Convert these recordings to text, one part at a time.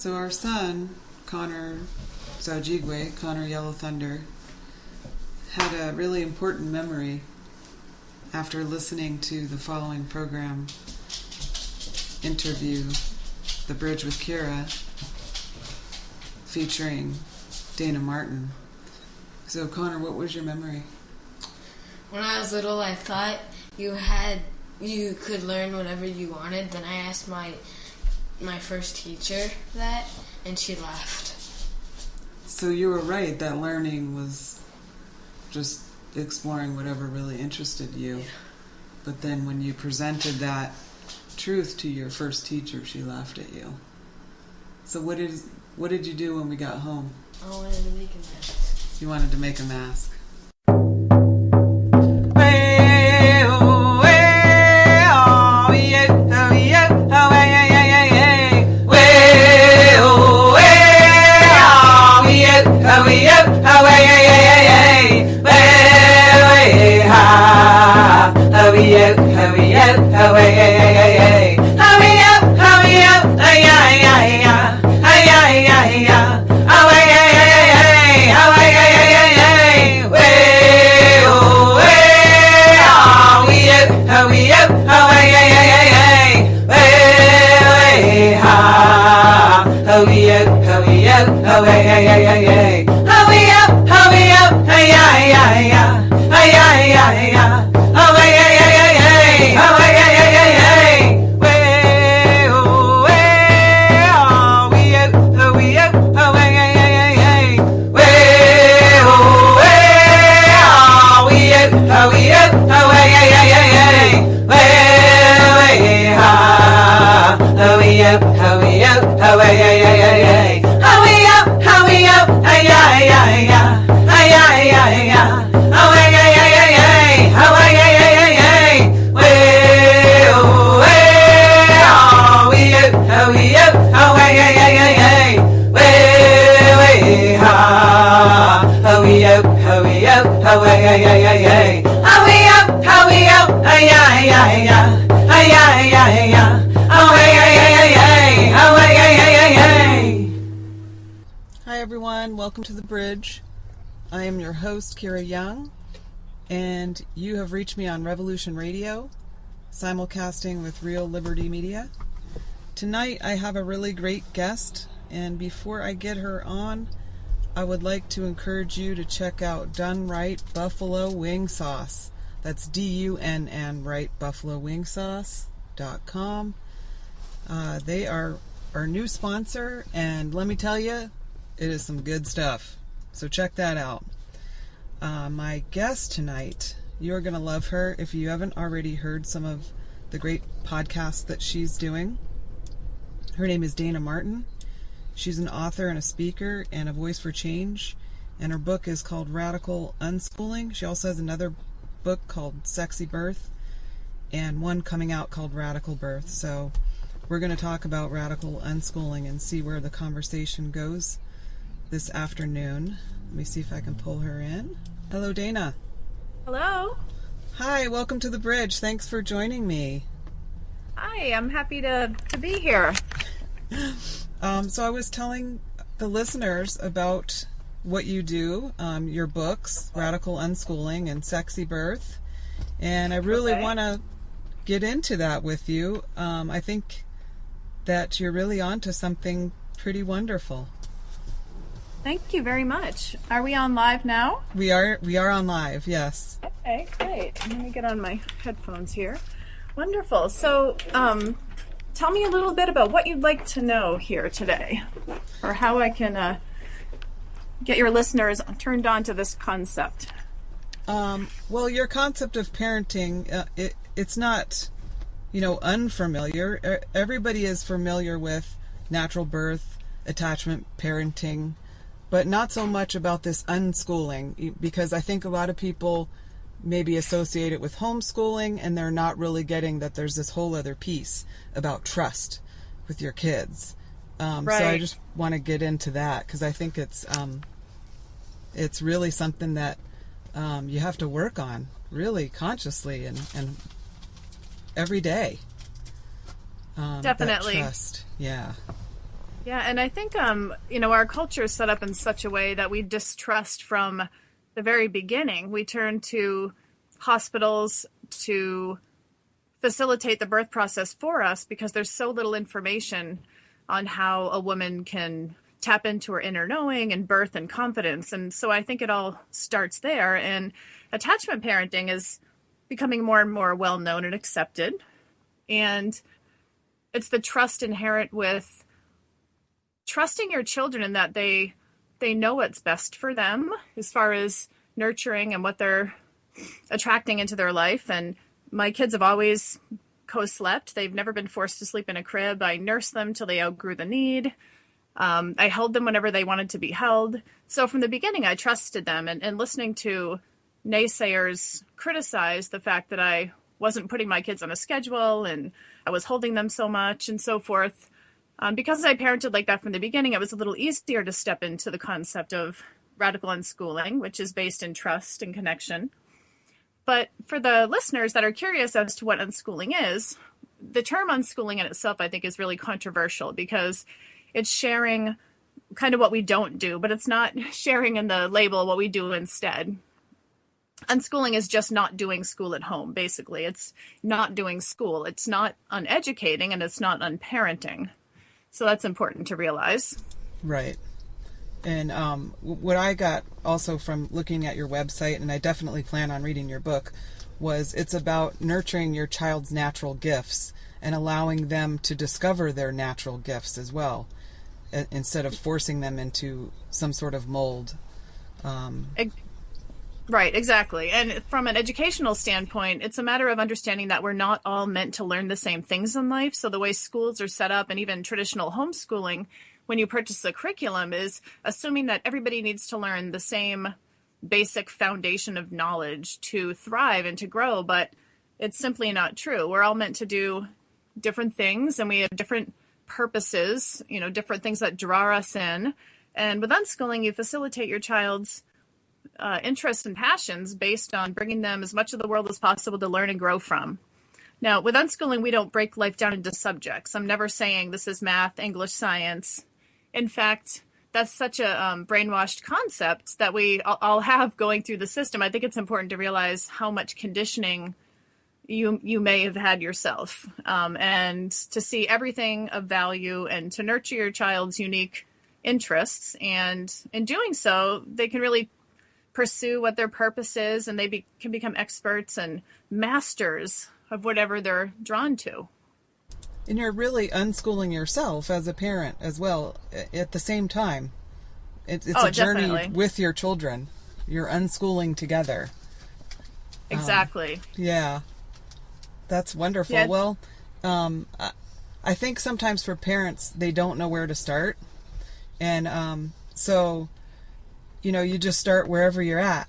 So our son, Connor Zaujigwe, Connor Yellow Thunder, had a really important memory after listening to the following program interview, The Bridge with Kira, featuring Dayna Martin. So Connor, what was your memory? When I was little, I thought you could learn whatever you wanted. Then I asked my first teacher that, and she laughed. So you were right, that learning was just exploring whatever really interested you. Yeah. But then when you presented that truth to your first teacher, she laughed at you. So what did you do when we got home? I wanted to make a mask. You wanted to make a mask. Hi everyone, welcome to The Bridge. I am your host, Kira Young, and you have reached me on Revolution Radio, simulcasting with Real Liberty Media. Tonight I have a really great guest, and before I get her on, I would like to encourage you to check out Done Right Buffalo Wing Sauce. That's DUNN Right Buffalo Wing Sauce.com. They are our new sponsor, and let me tell you, it is some good stuff. So check that out. My guest tonight, you're going to love her if you haven't already heard some of the great podcasts that she's doing. Her name is Dayna Martin. She's an author and a speaker and a voice for change. And her book is called Radical Unschooling. She also has another book called Sexy Birth and one coming out called Radical Birth. So we're going to talk about radical unschooling and see where the conversation goes this afternoon. Let me see if I can pull her in. Hello, Dayna. Hello. Hi, welcome to The Bridge. Thanks for joining me. Hi, I'm happy to be here. So I was telling the listeners about what you do, your books, Radical Unschooling and Sexy Birth, and I really want to get into that with you. I think that you're really onto something pretty wonderful. Thank you very much. Are we on live now? We are on live, yes. Okay, great. Let me get on my headphones here. Wonderful. So, tell me a little bit about what you'd like to know here today, or how I can get your listeners turned on to this concept. Well, your concept of parenting, it's not, unfamiliar. Everybody is familiar with natural birth, attachment parenting, but not so much about this unschooling, because I think a lot of people maybe associate it with homeschooling, and they're not really getting that there's this whole other piece about trust with your kids. Right. So I just want to get into that, because I think it's really something that you have to work on really consciously and every day. Definitely. That trust, yeah. Yeah, and I think our culture is set up in such a way that we distrust from the very beginning. We turn to hospitals to facilitate the birth process for us because there's so little information on how a woman can tap into her inner knowing and birth and confidence. And so I think it all starts there. And attachment parenting is becoming more and more well known and accepted. And it's the trust inherent with trusting your children in that they know what's best for them as far as nurturing and what they're attracting into their life. And my kids have always co-slept. They've never been forced to sleep in a crib. I nursed them till they outgrew the need. I held them whenever they wanted to be held. So from the beginning, I trusted them. And listening to naysayers criticize the fact that I wasn't putting my kids on a schedule and I was holding them so much and so forth. Because I parented like that from the beginning, it was a little easier to step into the concept of radical unschooling, which is based in trust and connection. But for the listeners that are curious as to what unschooling is, the term unschooling in itself, I think, is really controversial because it's sharing kind of what we don't do, but it's not sharing in the label what we do instead. Unschooling is just not doing school at home, basically. It's not doing school. It's not uneducating and it's not unparenting. So that's important to realize. Right. And what I got also from looking at your website, and I definitely plan on reading your book, was it's about nurturing your child's natural gifts and allowing them to discover their natural gifts as well, instead of forcing them into some sort of mold. Right, exactly. And from an educational standpoint, it's a matter of understanding that we're not all meant to learn the same things in life. So the way schools are set up and even traditional homeschooling, when you purchase a curriculum, is assuming that everybody needs to learn the same basic foundation of knowledge to thrive and to grow, but it's simply not true. We're all meant to do different things and we have different purposes, different things that draw us in. And with unschooling, you facilitate your child's interests and passions based on bringing them as much of the world as possible to learn and grow from. Now, with unschooling, we don't break life down into subjects. I'm never saying this is math, English, science. In fact, that's such a brainwashed concept that we all have going through the system. I think it's important to realize how much conditioning you may have had yourself, and to see everything of value and to nurture your child's unique interests. And in doing so, they can really pursue what their purpose is, and they can become experts and masters of whatever they're drawn to. And you're really unschooling yourself as a parent as well at the same time. It's a journey definitely. With your children. You're unschooling together. Exactly. Yeah. That's wonderful. Yeah. Well, I think sometimes for parents, they don't know where to start. And so, you just start wherever you're at.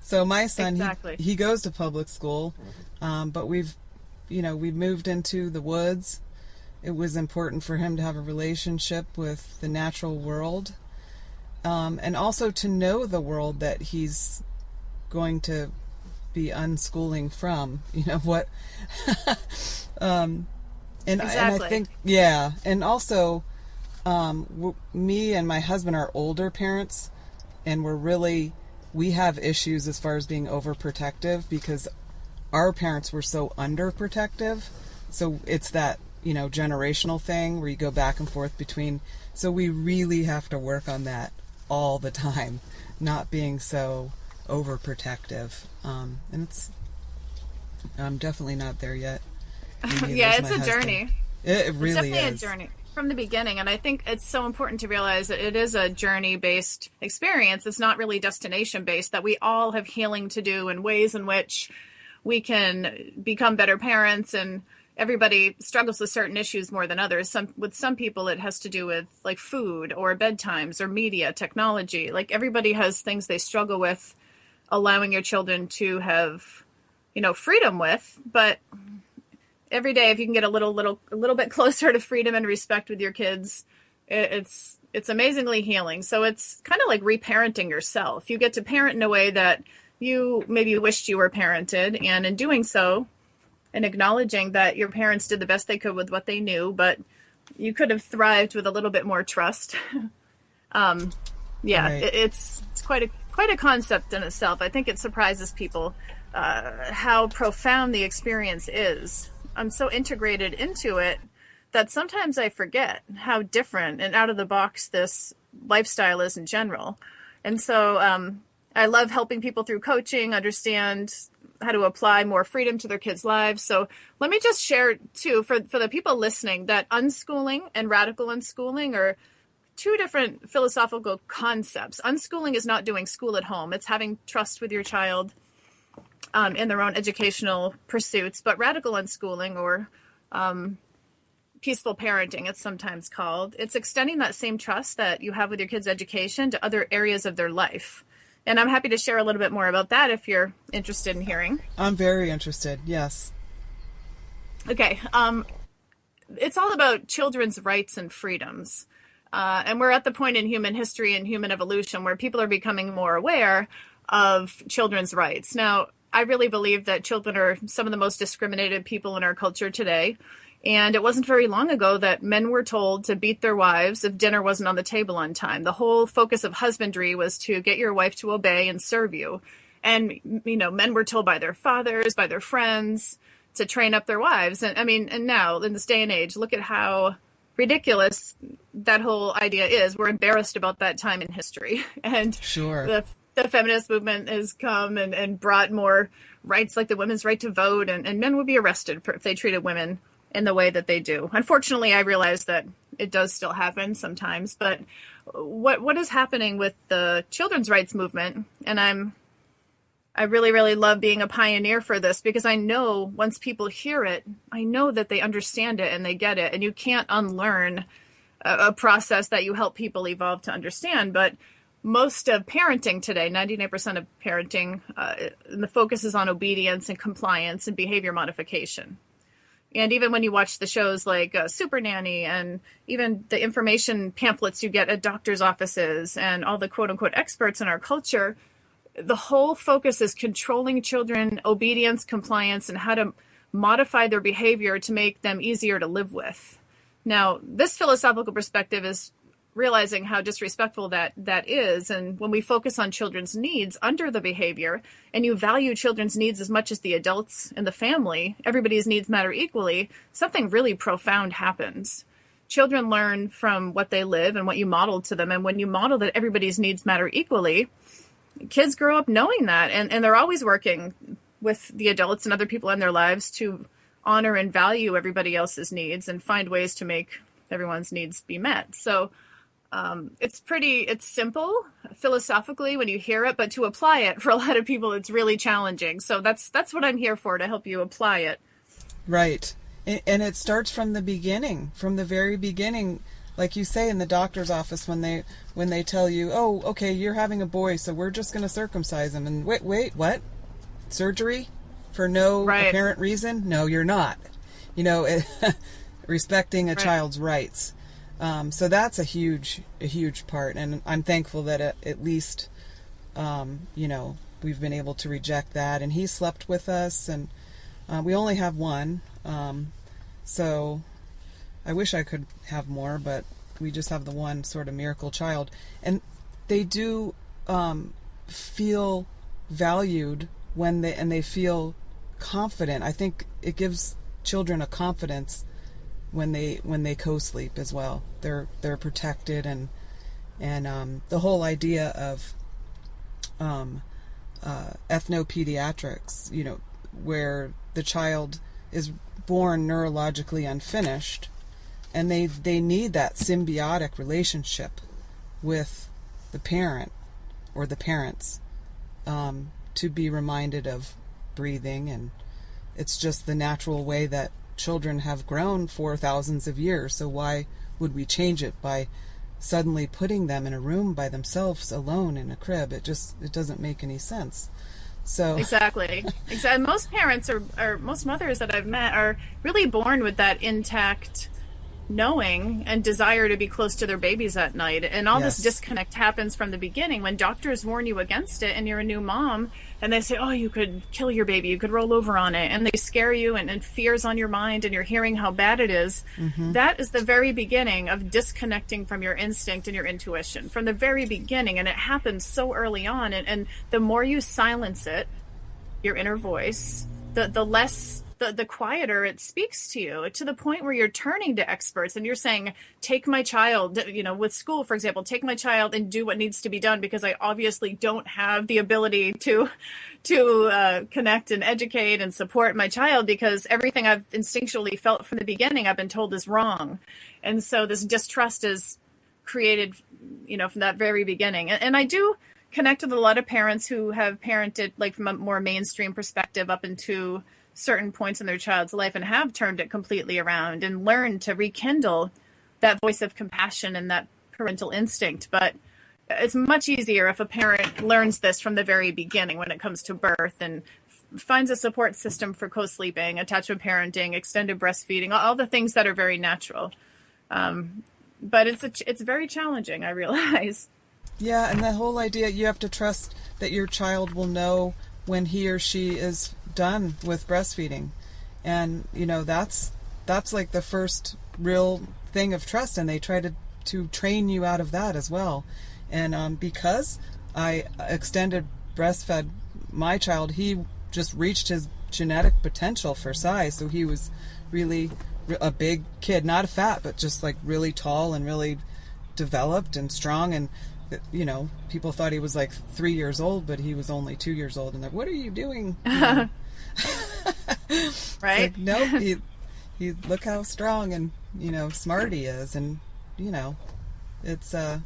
So my son, Exactly. he goes to public school, but we moved into the woods. It was important for him to have a relationship with the natural world, and also to know the world that he's going to be unschooling from. What? And I think, yeah, and also, me and my husband are older parents, and we have issues as far as being overprotective because our parents were so underprotective. So it's that, generational thing where you go back and forth between. So we really have to work on that all the time, not being so overprotective. And I'm definitely not there yet. Yeah, it's a journey. It really it's definitely is. a journey from the beginning. And I think it's so important to realize that it is a journey-based experience. It's not really destination-based, that we all have healing to do and ways in which we can become better parents, and everybody struggles with certain issues more than others. With some people, it has to do with like food or bedtimes or media, technology. Like everybody has things they struggle with allowing your children to have, freedom with. But every day, if you can get a little bit closer to freedom and respect with your kids, it's amazingly healing. So it's kind of like reparenting yourself. You get to parent in a way that you maybe wished you were parented, and in doing so, and acknowledging that your parents did the best they could with what they knew, but you could have thrived with a little bit more trust. Yeah, Right. it's quite a concept in itself. I think it surprises people how profound the experience is. I'm so integrated into it that sometimes I forget how different and out of the box this lifestyle is in general. And so I love helping people through coaching understand how to apply more freedom to their kids' lives. So let me just share too, for the people listening, that unschooling and radical unschooling are two different philosophical concepts. Unschooling is not doing school at home. It's having trust with your child in their own educational pursuits. But radical unschooling, or peaceful parenting, it's sometimes called, it's extending that same trust that you have with your kids' education to other areas of their life. And I'm happy to share a little bit more about that if you're interested in hearing. I'm very interested. Yes. Okay. It's all about children's rights and freedoms. And we're at the point in human history and human evolution where people are becoming more aware of children's rights. Now, I really believe that children are some of the most discriminated people in our culture today. And it wasn't very long ago that men were told to beat their wives if dinner wasn't on the table on time. The whole focus of husbandry was to get your wife to obey and serve you. And, you know, men were told by their fathers, by their friends, to train up their wives. And I mean, and now in this day and age, look at how ridiculous that whole idea is. We're embarrassed about that time in history. And Sure. the feminist movement has come and brought more rights, like the women's right to vote, and men would be arrested if they treated women in the way that they do. Unfortunately, I realize that it does still happen sometimes, but what is happening with the children's rights movement, and I really, really love being a pioneer for this, because I know once people hear it, I know that they understand it and they get it, and you can't unlearn a process that you help people evolve to understand. But most of parenting today, 99% of parenting, the focus is on obedience and compliance and behavior modification. And even when you watch the shows like Super Nanny, and even the information pamphlets you get at doctors' offices and all the quote unquote experts in our culture, the whole focus is controlling children, obedience, compliance, and how to modify their behavior to make them easier to live with. Now, this philosophical perspective is realizing how disrespectful that is. And when we focus on children's needs under the behavior, and you value children's needs as much as the adults in the family, everybody's needs matter equally, something really profound happens. Children learn from what they live and what you model to them. And when you model that everybody's needs matter equally, kids grow up knowing that. And they're always working with the adults and other people in their lives to honor and value everybody else's needs and find ways to make everyone's needs be met. So it's simple philosophically when you hear it, but to apply it for a lot of people, it's really challenging. So that's what I'm here for, to help you apply it. Right. And it starts from the beginning, from the very beginning, like you say in the doctor's office when they tell you, oh, okay, you're having a boy, so we're just going to circumcise him. And wait, what? Surgery? For no apparent reason? No, you're not. You know, respecting a child's rights. So that's a huge part, and I'm thankful that at least, you know, we've been able to reject that. And he slept with us, and we only have one, so I wish I could have more, but we just have the one sort of miracle child. And they do feel valued when they feel confident. I think it gives children a confidence when they co-sleep as well. They're protected, and the whole idea of ethnopediatrics, you know, where the child is born neurologically unfinished, and they need that symbiotic relationship with the parent or the parents to be reminded of breathing, and it's just the natural way that children have grown for thousands of years. So why would we change it by suddenly putting them in a room by themselves alone in a crib? It doesn't make any sense. So Exactly. Most parents or most mothers that I've met are really born with that intact knowing and desire to be close to their babies at night. And all this Yes. disconnect happens from the beginning when doctors warn you against it and you're a new mom and they say, oh, you could kill your baby, you could roll over on it. And they scare you and fear's on your mind and you're hearing how bad it is. That is the very beginning of disconnecting from your instinct and your intuition from the very beginning. And it happens so early on. And the more you silence it, your inner voice, the quieter it speaks to you, to the point where you're turning to experts and you're saying, take my child, with school, for example, take my child and do what needs to be done because I obviously don't have the ability to connect and educate and support my child because everything I've instinctually felt from the beginning, I've been told is wrong. And so this distrust is created, from that very beginning. And I do connect with a lot of parents who have parented like from a more mainstream perspective up into certain points in their child's life and have turned it completely around and learned to rekindle that voice of compassion and that parental instinct. But it's much easier if a parent learns this from the very beginning when it comes to birth and finds a support system for co-sleeping, attachment parenting, extended breastfeeding, all the things that are very natural. But it's very challenging, I realize. Yeah, and the whole idea, you have to trust that your child will know when he or she is done with breastfeeding. And, that's like the first real thing of trust, and they try to train you out of that as well. And because I extended breastfed my child, he just reached his genetic potential for size. So he was really a big kid, not fat, but just like really tall and really developed and strong. And people thought he was like 3 years old, but he was only 2 years old. And they're, what are you doing? Right? Like, nope. He look how strong and smart he is, and it's but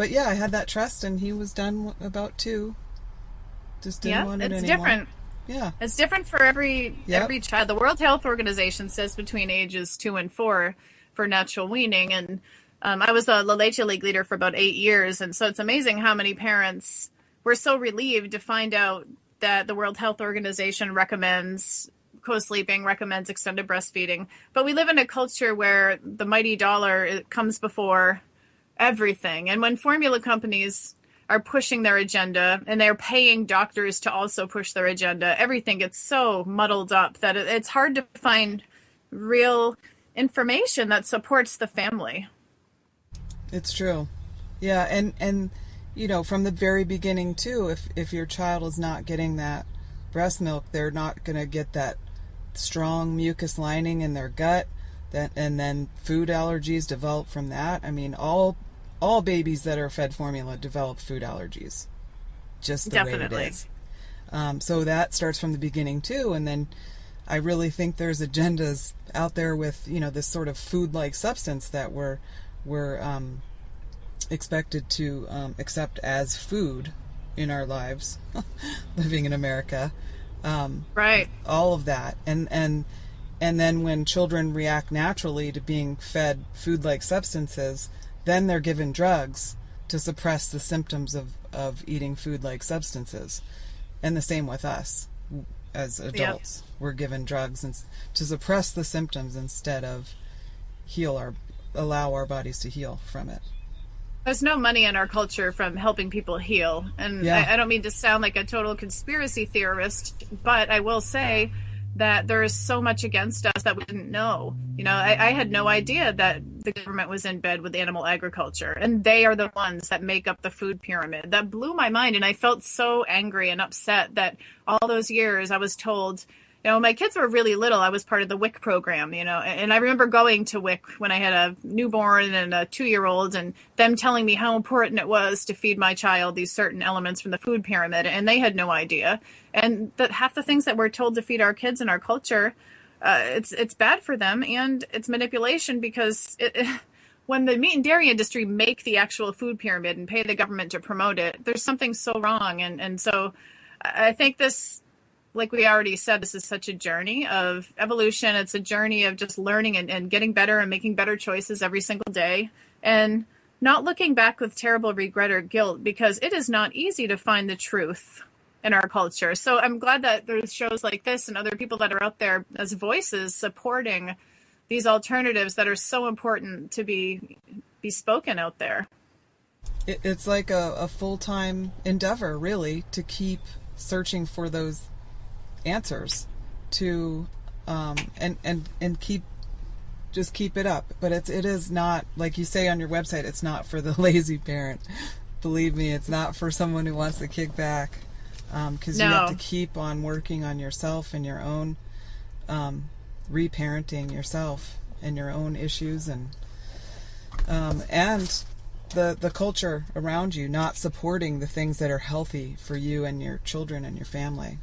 yeah, I had that trust, and he was done about 2. Just didn't want it it's anymore. Different. Yeah, it's different for every child. The World Health Organization says between ages 2 and 4 for natural weaning, and I was a La Leche League leader for about 8 years, and so it's amazing how many parents were so relieved to find out that the World Health Organization recommends co-sleeping, recommends extended breastfeeding. But we live in a culture where the mighty dollar comes before everything. And when formula companies are pushing their agenda and they're paying doctors to also push their agenda, everything gets so muddled up that it's hard to find real information that supports the family. it's true. Yeah, and from the very beginning too, if your child is not getting that breast milk, they're not going to get that strong mucus lining in their gut, and then food allergies develop from that. I mean, all babies that are fed formula develop food allergies, just the way it is. So that starts from the beginning too, and then I really think there's agendas out there with this sort of food-like substance that we're expected to accept as food in our lives, living in America. Right. All of that, and then when children react naturally to being fed food-like substances, then they're given drugs to suppress the symptoms of eating food-like substances. And the same with us as adults. Yep. We're given drugs to suppress the symptoms instead of allow our bodies to heal from it. There's no money in our culture from helping people heal. And yeah. I don't mean to sound like a total conspiracy theorist, but I will say that there is so much against us that we didn't know. I had no idea that the government was in bed with animal agriculture, and they are the ones that make up the food pyramid. That blew my mind, and I felt so angry and upset that all those years I was told, my kids were really little. I was part of the WIC program, and I remember going to WIC when I had a newborn and a 2-year-old, and them telling me how important it was to feed my child these certain elements from the food pyramid, and they had no idea. And that half the things that we're told to feed our kids in our culture, it's bad for them, and it's manipulation because when the meat and dairy industry make the actual food pyramid and pay the government to promote it, there's something so wrong. And so I think this, like we already said, this is such a journey of evolution. It's a journey of just learning and getting better and making better choices every single day, and not looking back with terrible regret or guilt, because it is not easy to find the truth in our culture. So I'm glad that there's shows like this and other people that are out there as voices supporting these alternatives that are so important to be spoken out there. It's like a full-time endeavor, really, to keep searching for those answers, to and keep it up. But it is not, like you say on your website, it's not for the lazy parent. Believe me, it's not for someone who wants to kick back, because you have to keep on working on yourself and your own reparenting yourself and your own issues, and the culture around you not supporting the things that are healthy for you and your children and your family.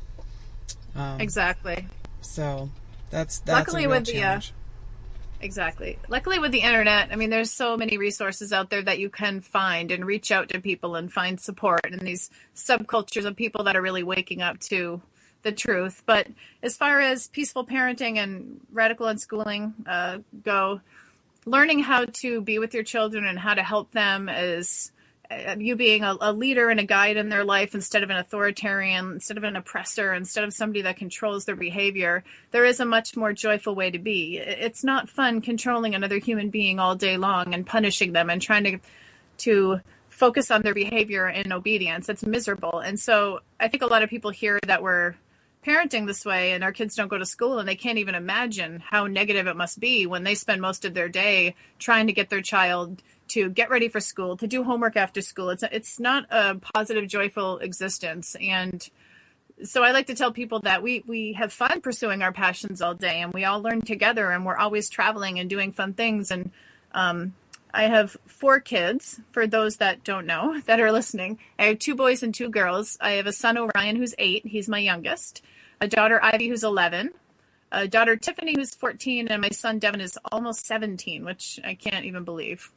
Exactly. So that's luckily a real with challenge. Exactly. Luckily with the internet, I mean, there's so many resources out there that you can find and reach out to people and find support in these subcultures of people that are really waking up to the truth. But as far as peaceful parenting and radical unschooling go, learning how to be with your children and how to help them is you being a leader and a guide in their life instead of an authoritarian, instead of an oppressor, instead of somebody that controls their behavior. There is a much more joyful way to be. It's not fun controlling another human being all day long and punishing them and trying to focus on their behavior in obedience. It's miserable. And so I think a lot of people hear that we're parenting this way and our kids don't go to school, and they can't even imagine how negative it must be when they spend most of their day trying to get their child to get ready for school, to do homework after school. It's not a positive, joyful existence. And so I like to tell people that we have fun pursuing our passions all day, and we all learn together, and we're always traveling and doing fun things. And I have 4 kids, for those that don't know, that are listening. I have 2 boys and 2 girls. I have a son, Orion, who's 8. He's my youngest. A daughter, Ivy, who's 11. A daughter, Tiffany, who's 14. And my son, Devin, is almost 17, which I can't even believe.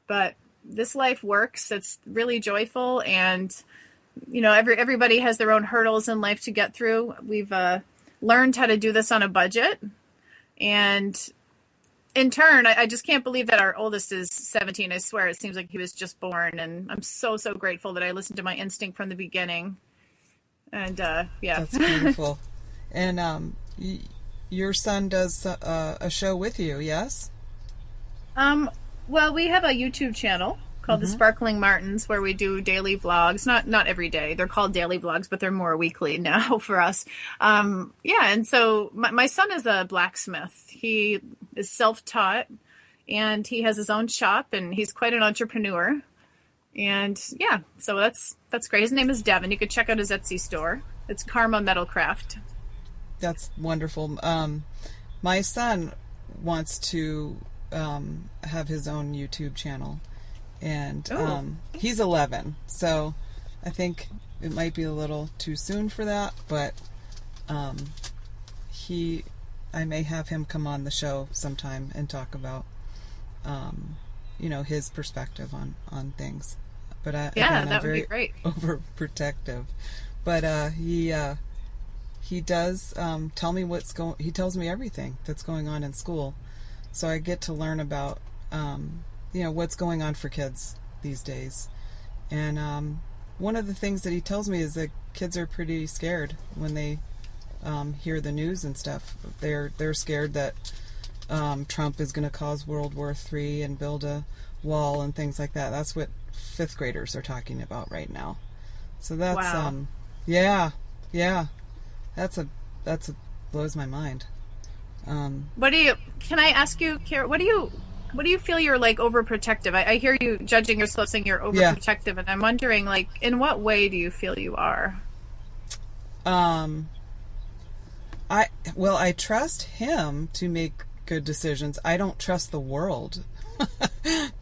But this life works. It's really joyful. And, you know, everybody has their own hurdles in life to get through. We've learned how to do this on a budget. And in turn, I just can't believe that our oldest is 17. I swear, it seems like he was just born. And I'm so grateful that I listened to my instinct from the beginning. And, yeah. That's beautiful. And your son does a show with you, yes? Well, we have a YouTube channel called The Sparkling Martins, where we do daily vlogs. Not every day. They're called daily vlogs, but they're more weekly now for us. Yeah, and so my son is a blacksmith. He is self-taught, and he has his own shop, and he's quite an entrepreneur. And yeah, so that's great. His name is Devin. You could check out his Etsy store. It's Karma Metalcraft. That's wonderful. My son wants to have his own YouTube channel, and he's 11, so I think it might be a little too soon for that, but I may have him come on the show sometime and talk about his perspective on things. But again, that I'm would be great. Overprotective, but he does tell me he tells me everything that's going on in school, so I get to learn about what's going on for kids these days. And one of the things that he tells me is that kids are pretty scared when they hear the news and stuff. They're scared that Trump is going to cause World War III and build a wall and things like that. That's what 5th graders are talking about right now. So that's wow. That's blows my mind. Can I ask you, Kara, what do you feel you're like overprotective? I hear you judging yourself saying you're overprotective, and I'm wondering, like, in what way do you feel you are? I trust him to make good decisions. I don't trust the world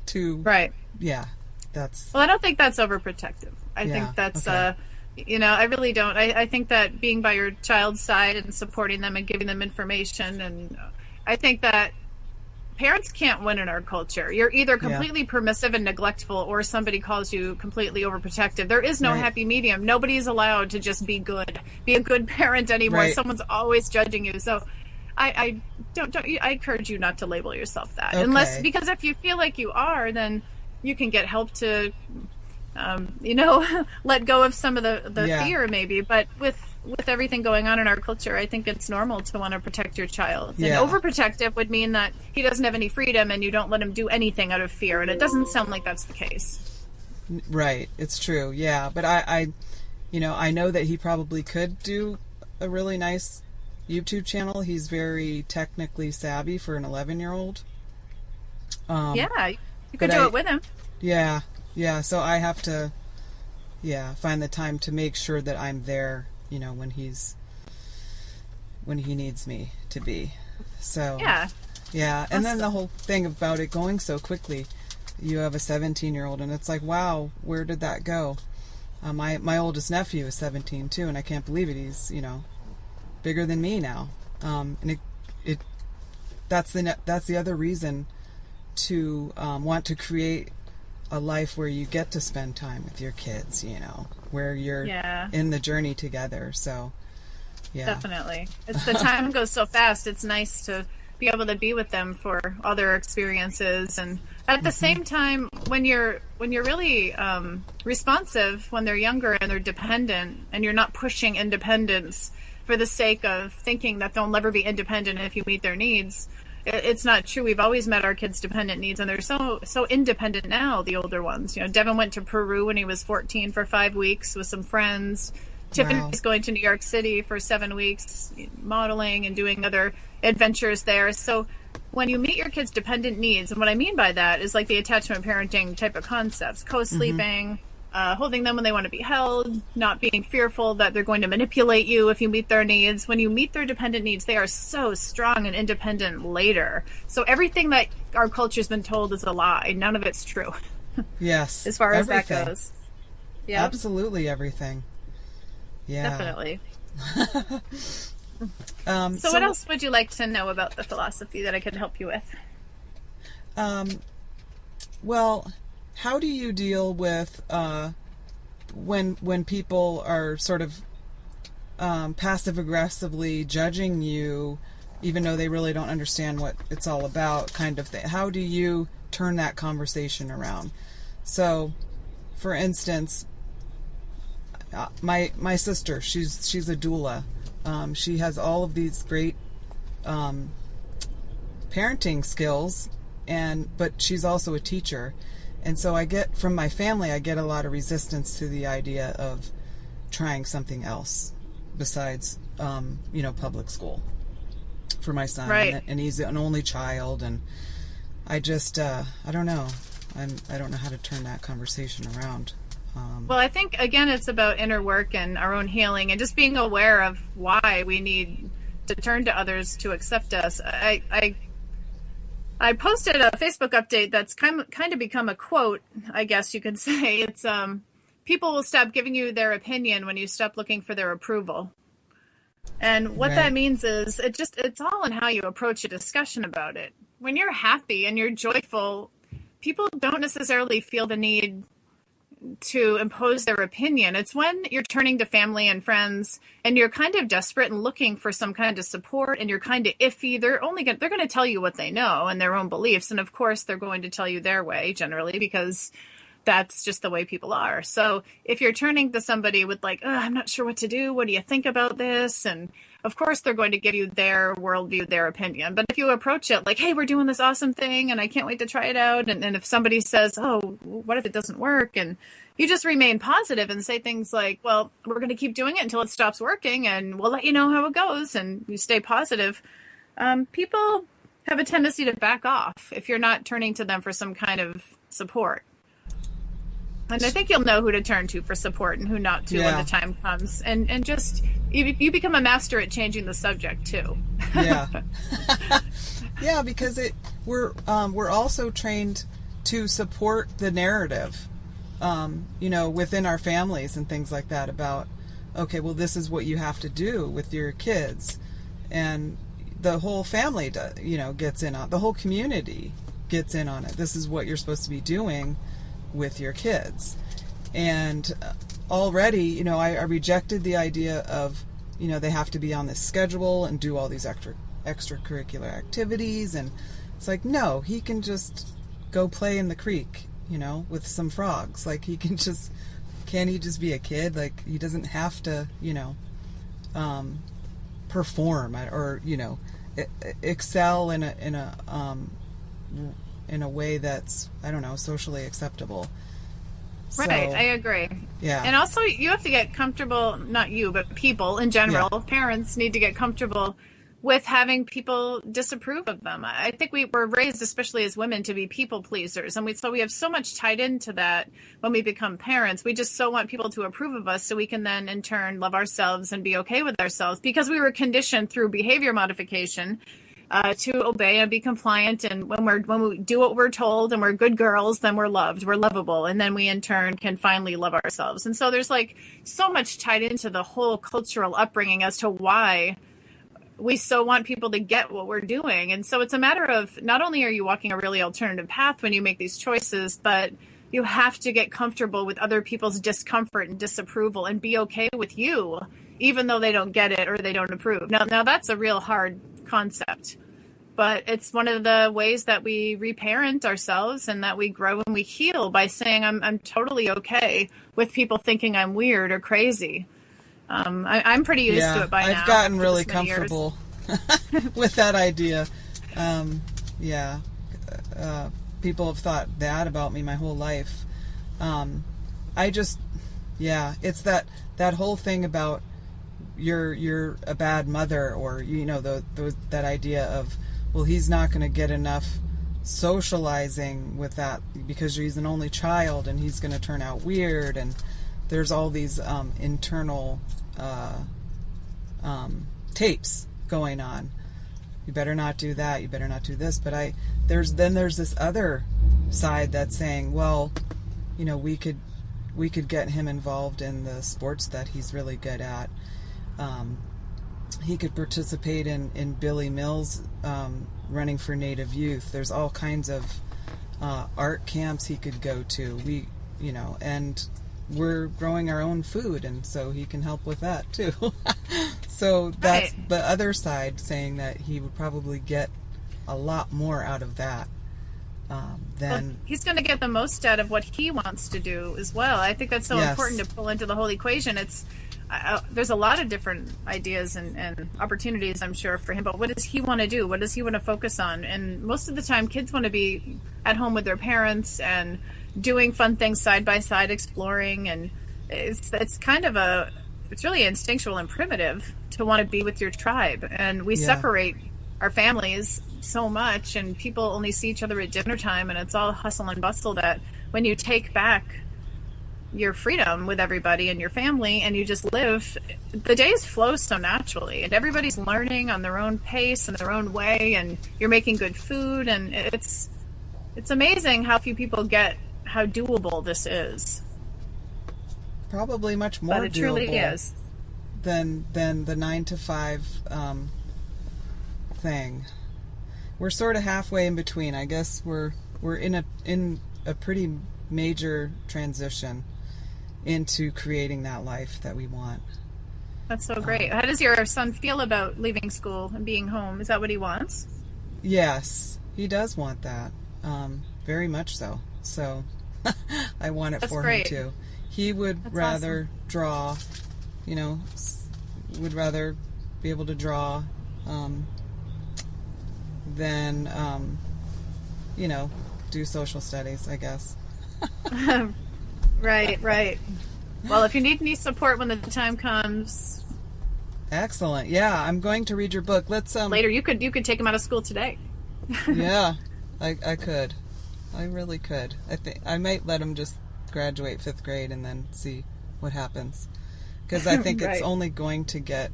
to. Right. Yeah. That's. Well, I don't think that's overprotective. I think that's, okay. I really don't. I think that being by your child's side and supporting them and giving them information, and I think that parents can't win in our culture. You're either completely permissive and neglectful, or somebody calls you completely overprotective. There is no happy medium. Nobody is allowed to just be a good parent anymore. Right. Someone's always judging you. So I encourage you not to label yourself that, because if you feel like you are, then you can get help to let go of some of the Yeah. fear maybe. But with everything going on in our culture, I think it's normal to want to protect your child. And Yeah. overprotective would mean that he doesn't have any freedom and you don't let him do anything out of fear. And it doesn't sound like that's the case. Right. It's true. Yeah. But I know that he probably could do a really nice YouTube channel. He's very technically savvy for an 11-year-old. Yeah, you but could do it with him. Yeah. Yeah. So I have to, find the time to make sure that I'm there, when he needs me to be. So, yeah. And then the whole thing about it going so quickly, you have a 17-year-old and it's like, wow, where did that go? My oldest nephew is 17 too, and I can't believe it. He's, bigger than me now. And that's the other reason to want to create a life where you get to spend time with your kids, where you're in the journey together. So, yeah. Definitely. It's the time goes so fast. It's nice to be able to be with them for all their experiences. And at the same time, when you're really responsive, when they're younger and they're dependent, and you're not pushing independence for the sake of thinking that they'll never be independent if you meet their needs. It's not true. We've always met our kids' dependent needs, and they're so independent now, the older ones. Devin went to Peru when he was 14 for 5 weeks with some friends. Tiffany's going to New York City for 7 weeks, modeling and doing other adventures there. So when you meet your kids' dependent needs, and what I mean by that is like the attachment parenting type of concepts, co-sleeping, holding them when they want to be held, not being fearful that they're going to manipulate you if you meet their needs. When you meet their dependent needs, they are so strong and independent later. So everything that our culture's been told is a lie. None of it's true. Yes. As far everything. as that goes. Yeah. Absolutely everything. Yeah. Definitely. So what else would you like to know about the philosophy that I could help you with? Well, how do you deal with when people are sort of passive aggressively judging you, even though they really don't understand what it's all about, kind of thing? How do you turn that conversation around? So, for instance, my sister, she's a doula. She has all of these great parenting skills, but she's also a teacher. And so from my family, I get a lot of resistance to the idea of trying something else besides, public school for my son. Right. And he's an only child, and I just, I don't know. I don't know how to turn that conversation around. Well, I think, again, it's about inner work and our own healing and just being aware of why we need to turn to others to accept us. I posted a Facebook update that's kind of become a quote, I guess you could say. It's people will stop giving you their opinion when you stop looking for their approval. And what that means is it's all in how you approach a discussion about it. When you're happy and you're joyful, people don't necessarily feel the need to impose their opinion. It's when you're turning to family and friends and you're kind of desperate and looking for some kind of support and you're kind of iffy. They're going to tell you what they know and their own beliefs. And of course, they're going to tell you their way generally because that's just the way people are. So if you're turning to somebody with like, I'm not sure what to do. What do you think about this? And of course, they're going to give you their worldview, their opinion. But if you approach it like, hey, we're doing this awesome thing and I can't wait to try it out. And if somebody says, oh, what if it doesn't work? And you just remain positive and say things like, well, we're going to keep doing it until it stops working and we'll let you know how it goes. And you stay positive. People have a tendency to back off if you're not turning to them for some kind of support. And I think you'll know who to turn to for support and who not to when the time comes. And just, you become a master at changing the subject too. Yeah. Yeah, because we're also trained to support the narrative, within our families and things like that about, okay, well, this is what you have to do with your kids. And the whole family, gets in on, the whole community gets in on it. This is what you're supposed to be doing with your kids. And already, I rejected the idea of, they have to be on this schedule and do all these extracurricular activities. And it's like, no, he can just go play in the creek, with some frogs. Like, can't he just be a kid? Like, he doesn't have to, perform or, excel in a way that's, I don't know, socially acceptable. Right, So, I agree. yeah. And also, you have to get comfortable, not you, but people in general, Yeah. parents need to get comfortable with having people disapprove of them. I think we were raised, especially as women, to be people pleasers. And so we have so much tied into that when we become parents. We just so want people to approve of us so we can then, in turn, love ourselves and be okay with ourselves, because we were conditioned through behavior modification to obey and be compliant. And when we do what we're told and we're good girls, then we're loved, we're lovable. And then we in turn can finally love ourselves. And so there's like so much tied into the whole cultural upbringing as to why we so want people to get what we're doing. And so it's a matter of, not only are you walking a really alternative path when you make these choices, but you have to get comfortable with other people's discomfort and disapproval and be okay with you, even though they don't get it or they don't approve. Now that's a real hard concept, but it's one of the ways that we reparent ourselves and that we grow and we heal, by saying I'm totally okay with people thinking I'm weird or crazy. I'm pretty used to it by now. I've gotten after really this many years. comfortable with that idea. People have thought that about me my whole life. It's that whole thing about you're a bad mother, or that idea of, well, he's not going to get enough socializing with that because he's an only child and he's going to turn out weird, and there's all these internal tapes going on. You better not do that, you better not do this. But there's this other side that's saying, well, we could get him involved in the sports that he's really good at. He could participate in Billy Mills running for Native youth. There's all kinds of art camps he could go to. And we're growing our own food, and so he can help with that too. So that's Right. the other side, saying that he would probably get a lot more out of that than... Well, he's going to get the most out of what he wants to do as well. I think that's so Yes. important to pull into the whole equation. It's there's a lot of different ideas and opportunities, I'm sure, for him, but what does he want to do? What does he want to focus on? And most of the time, kids want to be at home with their parents and doing fun things side by side, exploring, and it's kind of it's really instinctual and primitive to want to be with your tribe. And we separate our families so much, and people only see each other at dinner time, and it's all hustle and bustle, that when you take back your freedom with everybody and your family and you just live, the days flow so naturally, and everybody's learning on their own pace and their own way, and you're making good food, and it's amazing how few people get how doable this is. Probably much more But it truly doable is. than the 9 to 5 thing. We're sort of halfway in between. I guess we're in a pretty major transition into creating that life that we want. That's so great. How does your son feel about leaving school and being home? Is that what he wants? Yes, he does want that. Very much so. So I want it That's for great. him too. He would That's rather draw, would rather be able to draw than, do social studies, I guess. Right. Well, if you need any support when the time comes, Excellent. Yeah, I'm going to read your book. Let's later you could take him out of school today. Yeah, I could. I really could. I think I might let him just graduate 5th grade and then see what happens, because I think Right. it's only going to get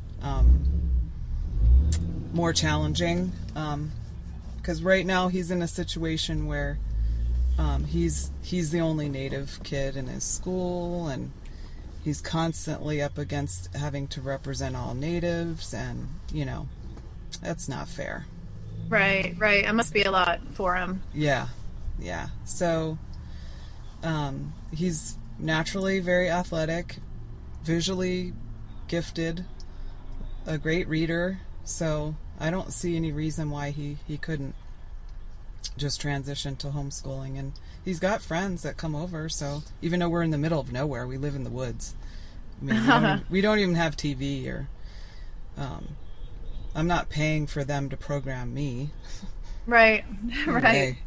more challenging, because right now he's in a situation where he's the only Native kid in his school, and he's constantly up against having to represent all Natives, and that's not fair. Right. It must be a lot for him. Yeah. So he's naturally very athletic, visually gifted, a great reader. So I don't see any reason why he couldn't just transitioned to homeschooling, and he's got friends that come over. So even though we're in the middle of nowhere, we live in the woods. I mean, we don't even have TV, or I'm not paying for them to program me. Right, right.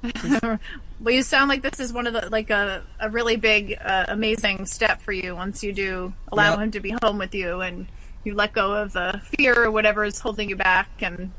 Okay. Well, you sound like this is one of the, like a really big, amazing step for you once you do allow Yep. him to be home with you, and you let go of the fear or whatever is holding you back, and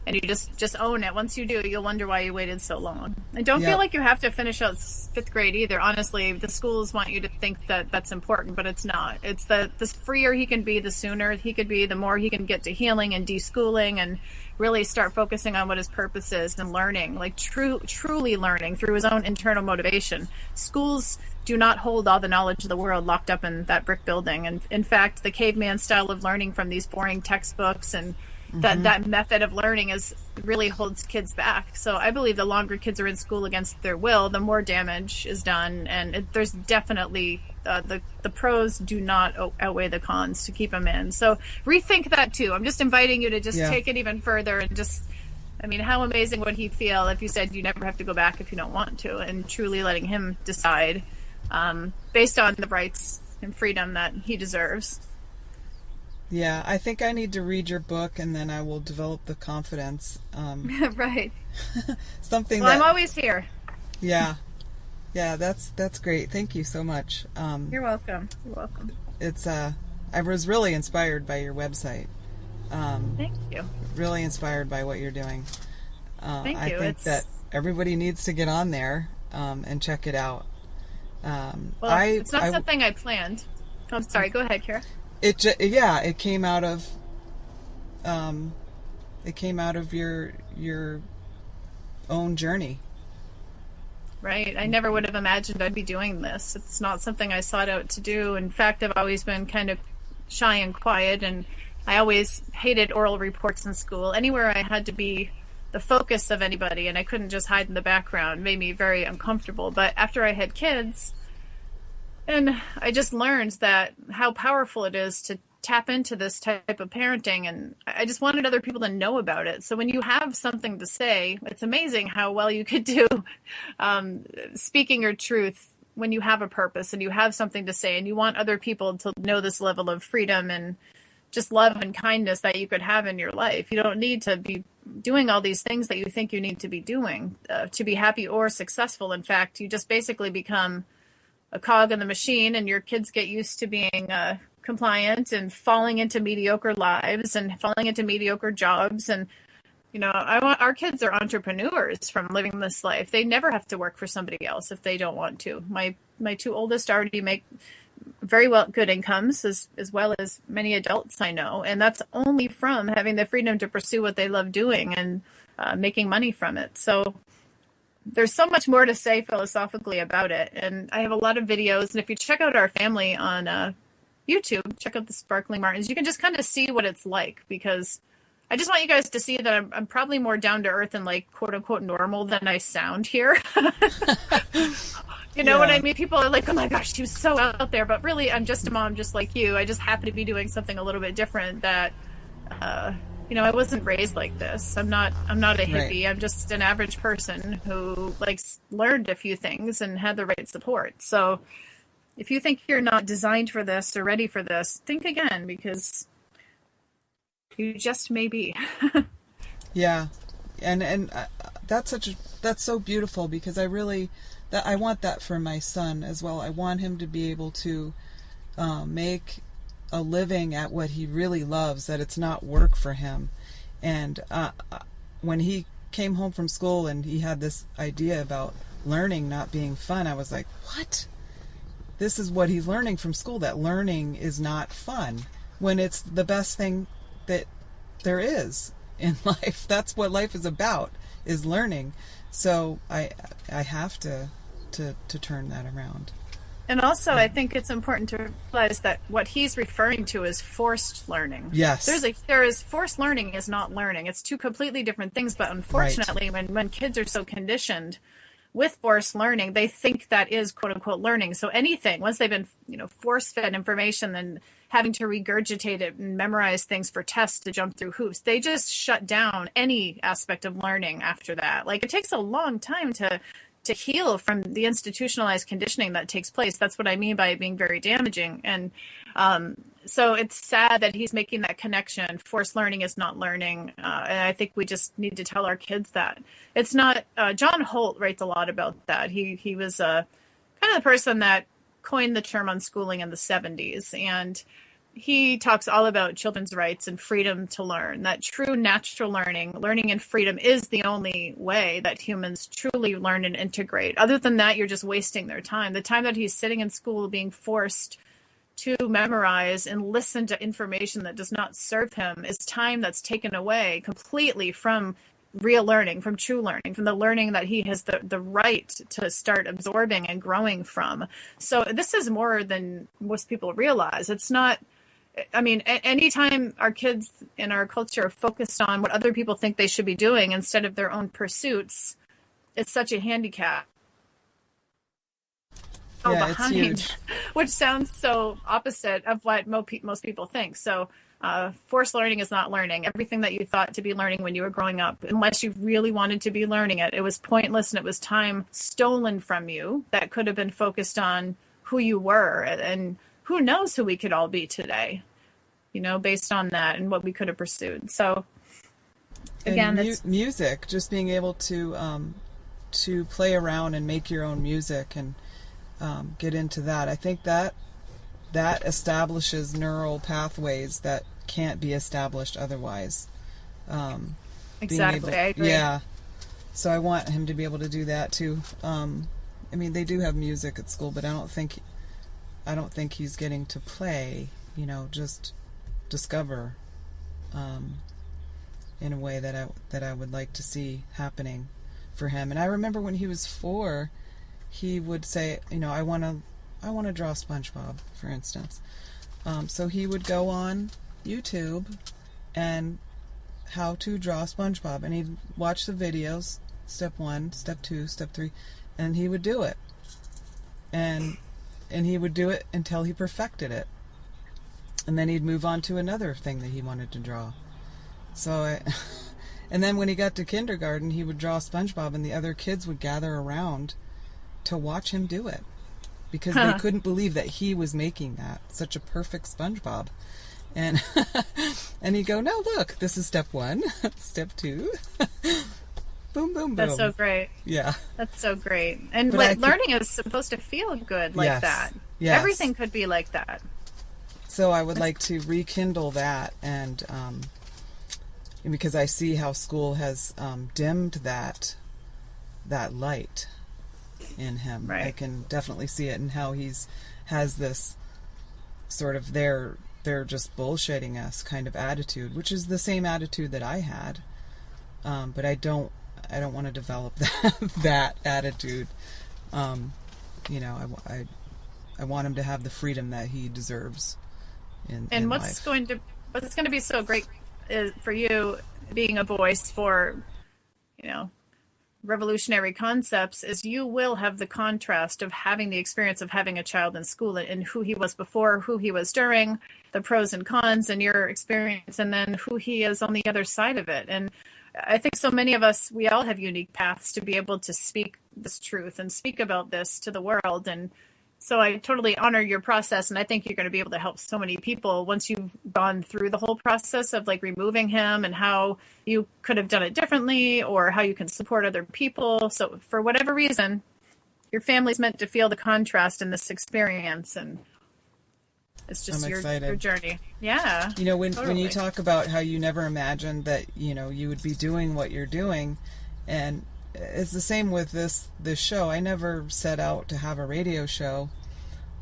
you just own it. Once you do, you'll wonder why you waited so long. And don't Yep. feel like you have to finish out 5th grade either. Honestly, the schools want you to think that that's important, but it's not. It's the freer he can be, the sooner he could be, the more he can get to healing and deschooling and really start focusing on what his purpose is and learning, like truly learning through his own internal motivation. Schools do not hold all the knowledge of the world locked up in that brick building. And in fact, the caveman style of learning from these boring textbooks and that method of learning really holds kids back. So I believe the longer kids are in school against their will, the more damage is done. And there's definitely the pros do not outweigh the cons to keep them in. So rethink that too. I'm just inviting you to just take it even further and just, I mean, how amazing would he feel if you said you never have to go back if you don't want to, and truly letting him decide based on the rights and freedom that he deserves. Yeah, I think I need to read your book, and then I will develop the confidence. Right. Something well, that, I'm always here. Yeah, that's great. Thank you so much. You're welcome. You're welcome. It's I was really inspired by your website. Thank you. Really inspired by what you're doing. Thank I you. think that everybody needs to get on there and check it out. It's not something I planned. I'm sorry. Go ahead, Kara. It came out of your own journey. Right. I never would have imagined I'd be doing this. It's not something I sought out to do. In fact, I've always been kind of shy and quiet, and I always hated oral reports in school. Anywhere I had to be the focus of anybody and I couldn't just hide in the background made me very uncomfortable. But after I had kids, and I just learned that how powerful it is to tap into this type of parenting, and I just wanted other people to know about it. So when you have something to say, it's amazing how well you could do speaking your truth when you have a purpose and you have something to say and you want other people to know this level of freedom and just love and kindness that you could have in your life. You don't need to be doing all these things that you think you need to be doing to be happy or successful. In fact, you just basically become a cog in the machine, and your kids get used to being compliant and falling into mediocre lives and falling into mediocre jobs. And, you know, our kids are entrepreneurs from living this life. They never have to work for somebody else if they don't want to. My 2 oldest already make very good incomes, as well as many adults I know. And that's only from having the freedom to pursue what they love doing and making money from it. So there's so much more to say philosophically about it. And I have a lot of videos. And if you check out our family on YouTube, check out the Sparkling Martins, you can just kind of see what it's like, because I just want you guys to see that I'm probably more down to earth and like quote unquote normal than I sound here. You know what I mean? People are like, oh my gosh, she was so out there. But really, I'm just a mom just like you. I just happen to be doing something a little bit different that, you know, I wasn't raised like this. I'm not a hippie. Right. I'm just an average person who learned a few things and had the right support. So if you think you're not designed for this or ready for this, think again, because you just may be. Yeah. And that's so beautiful, because I want that for my son as well. I want him to be able to make a living at what he really loves, that it's not work for him. And when he came home from school and he had this idea about learning not being fun, I was like, what? This is what he's learning from school, that learning is not fun, when it's the best thing that there is in life. That's what life is about, is learning. So I have to turn that around. And also, I think it's important to realize that what he's referring to is forced learning. Yes. There is forced learning is not learning. It's two completely different things. But unfortunately, when kids are so conditioned with forced learning, they think that is quote unquote learning. So anything, once they've been, force fed information and having to regurgitate it and memorize things for tests to jump through hoops, they just shut down any aspect of learning after that. Like, it takes a long time to heal from the institutionalized conditioning that takes place. That's what I mean by it being very damaging. And so it's sad that he's making that connection. Forced learning is not learning. And I think we just need to tell our kids that. It's not, John Holt writes a lot about that. He was kind of the person that coined the term unschooling in the 70s. And he talks all about children's rights and freedom to learn, that true natural learning and freedom is the only way that humans truly learn and integrate. Other than that, you're just wasting their time. The time that he's sitting in school being forced to memorize and listen to information that does not serve him is time that's taken away completely from real learning, from true learning, from the learning that he has the right to start absorbing and growing from. So this is more than most people realize. It's not, I mean, anytime our kids in our culture are focused on what other people think they should be doing instead of their own pursuits, it's such a handicap. Yeah, it's huge. Which sounds so opposite of what most people think. So forced learning is not learning. Everything that you thought to be learning when you were growing up, unless you really wanted to be learning it, it was pointless, and it was time stolen from you that could have been focused on who you were. And who knows who we could all be today, based on that and what we could have pursued. So again, music, just being able to play around and make your own music and get into that. I think that establishes neural pathways that can't be established otherwise. Exactly, I agree. Yeah. So I want him to be able to do that too. I mean, they do have music at school, but I don't think he's getting to play, just discover in a way that I would like to see happening for him. And I remember when he was 4, he would say, I want to draw SpongeBob, for instance. So he would go on YouTube and how to draw SpongeBob, and he'd watch the videos, step 1, step 2, step 3, and he would do it. And he would do it until he perfected it. And then he'd move on to another thing that he wanted to draw. So and then when he got to kindergarten, he would draw SpongeBob, and the other kids would gather around to watch him do it, because they couldn't believe that he was making that such a perfect SpongeBob. And and he'd go, no, look, this is step 1, step 2. Boom, boom, boom. That's so great. Yeah. That's so great. And learning is supposed to feel good like that. Yes. Everything could be like that. So I would like to rekindle that, and because I see how school has dimmed that light in him. Right. I can definitely see it in how has this sort of they're just bullshitting us kind of attitude, which is the same attitude that I had. But I don't want to develop that attitude. I want him to have the freedom that he deserves in what's life. what's going to be so great is for you being a voice for, revolutionary concepts, is you will have the contrast of having the experience of having a child in school and who he was before, who he was during, the pros and cons and your experience, and then who he is on the other side of it. And I think so many of us, we all have unique paths to be able to speak this truth and speak about this to the world. And so I totally honor your process, and I think you're going to be able to help so many people once you've gone through the whole process of removing him, and how you could have done it differently, or how you can support other people. So for whatever reason, your family's meant to feel the contrast in this experience, and it's just your journey. Yeah. When you talk about how you never imagined that, you would be doing what you're doing, and it's the same with this show. I never set out to have a radio show,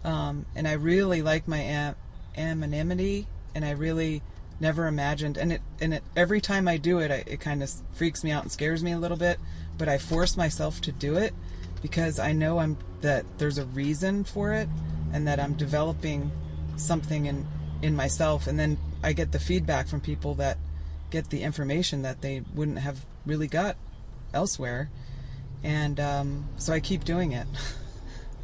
and I really like my anonymity, and I really never imagined. And it every time I do it, it kind of freaks me out and scares me a little bit. But I force myself to do it because I know that there's a reason for it, and that I'm developing something in myself. And then I get the feedback from people that get the information that they wouldn't have really got elsewhere, And so I keep doing it.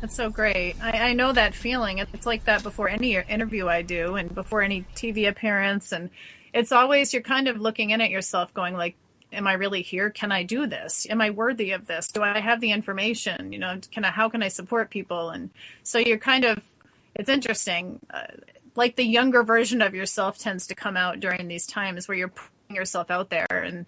That's so great. I know that feeling. It's like that before any interview I do and before any TV appearance. And it's always, you're kind of looking in at yourself going like, am I really here? Can I do this? Am I worthy of this? Do I have the information? You know, how can I support people? And so you're kind of, it's interesting. Like the younger version of yourself tends to come out during these times where you're putting yourself out there. And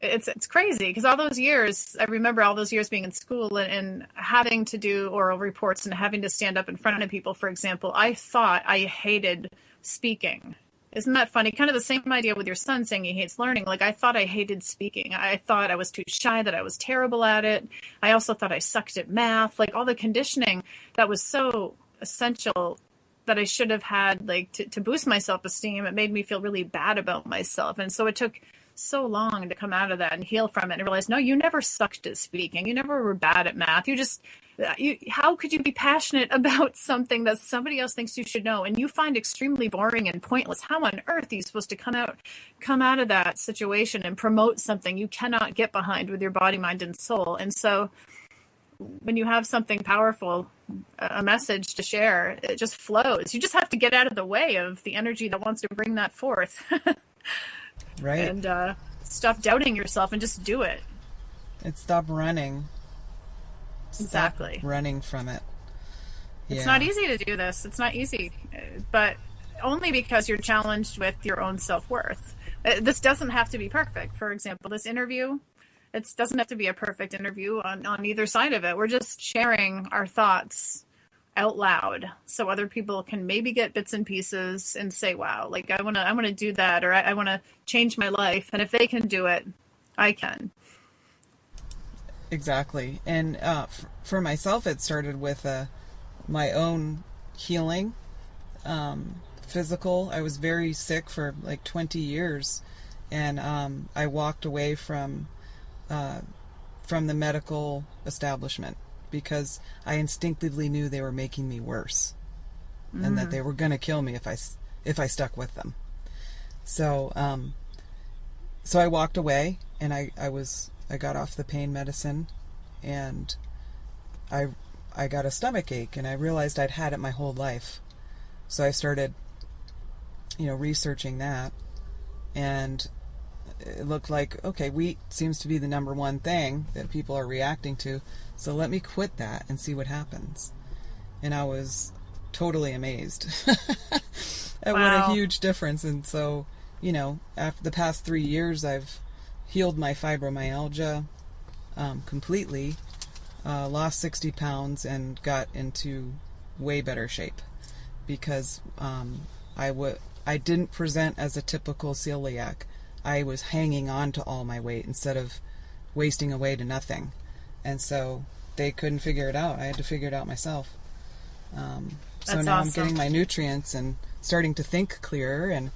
it's crazy because all those years, I remember all those years being in school and having to do oral reports and having to stand up in front of people, for example. I thought I hated speaking. Isn't that funny? Kind of the same idea with your son saying he hates learning. Like, I thought I hated speaking. I thought I was too shy, that I was terrible at it. I also thought I sucked at math. Like, all the conditioning that was so essential that I should have had, like, to boost my self-esteem. It made me feel really bad about myself. And so it took so long to come out of that and heal from it and realize, no, you never sucked at speaking. You never were bad at math. How could you be passionate about something that somebody else thinks you should know and you find extremely boring and pointless? How on earth are you supposed to come out of that situation and promote something you cannot get behind with your body, mind, and soul? And so when you have something powerful, a message to share, it just flows. You just have to get out of the way of the energy that wants to bring that forth. Right. And stop doubting yourself and just do it. And stop running. Exactly. Stop running from it. It's not easy to do this. It's not easy, but only because you're challenged with your own self-worth. This doesn't have to be perfect. For example, this interview, it doesn't have to be a perfect interview on either side of it. We're just sharing our thoughts out loud so other people can maybe get bits and pieces and say, wow, like I want to do that, or I want to change my life. And if they can do it, I can. Exactly. And for myself, it started with my own healing, physical. I was very sick for like 20 years, and I walked away from the medical establishment because I instinctively knew they were making me worse, and that they were going to kill me if I stuck with them. So I walked away, and I got off the pain medicine, and I got a stomach ache, and I realized I'd had it my whole life. So I started, researching that, and it looked like, okay, wheat seems to be the number one thing that people are reacting to, so let me quit that and see what happens. And I was totally amazed at what a huge difference. And so, after the past 3 years, I've healed my fibromyalgia completely, lost 60 pounds, and got into way better shape because I didn't present as a typical celiac. I was hanging on to all my weight instead of wasting away to nothing. And so they couldn't figure it out. I had to figure it out myself. So now I'm getting my nutrients and starting to think clearer, and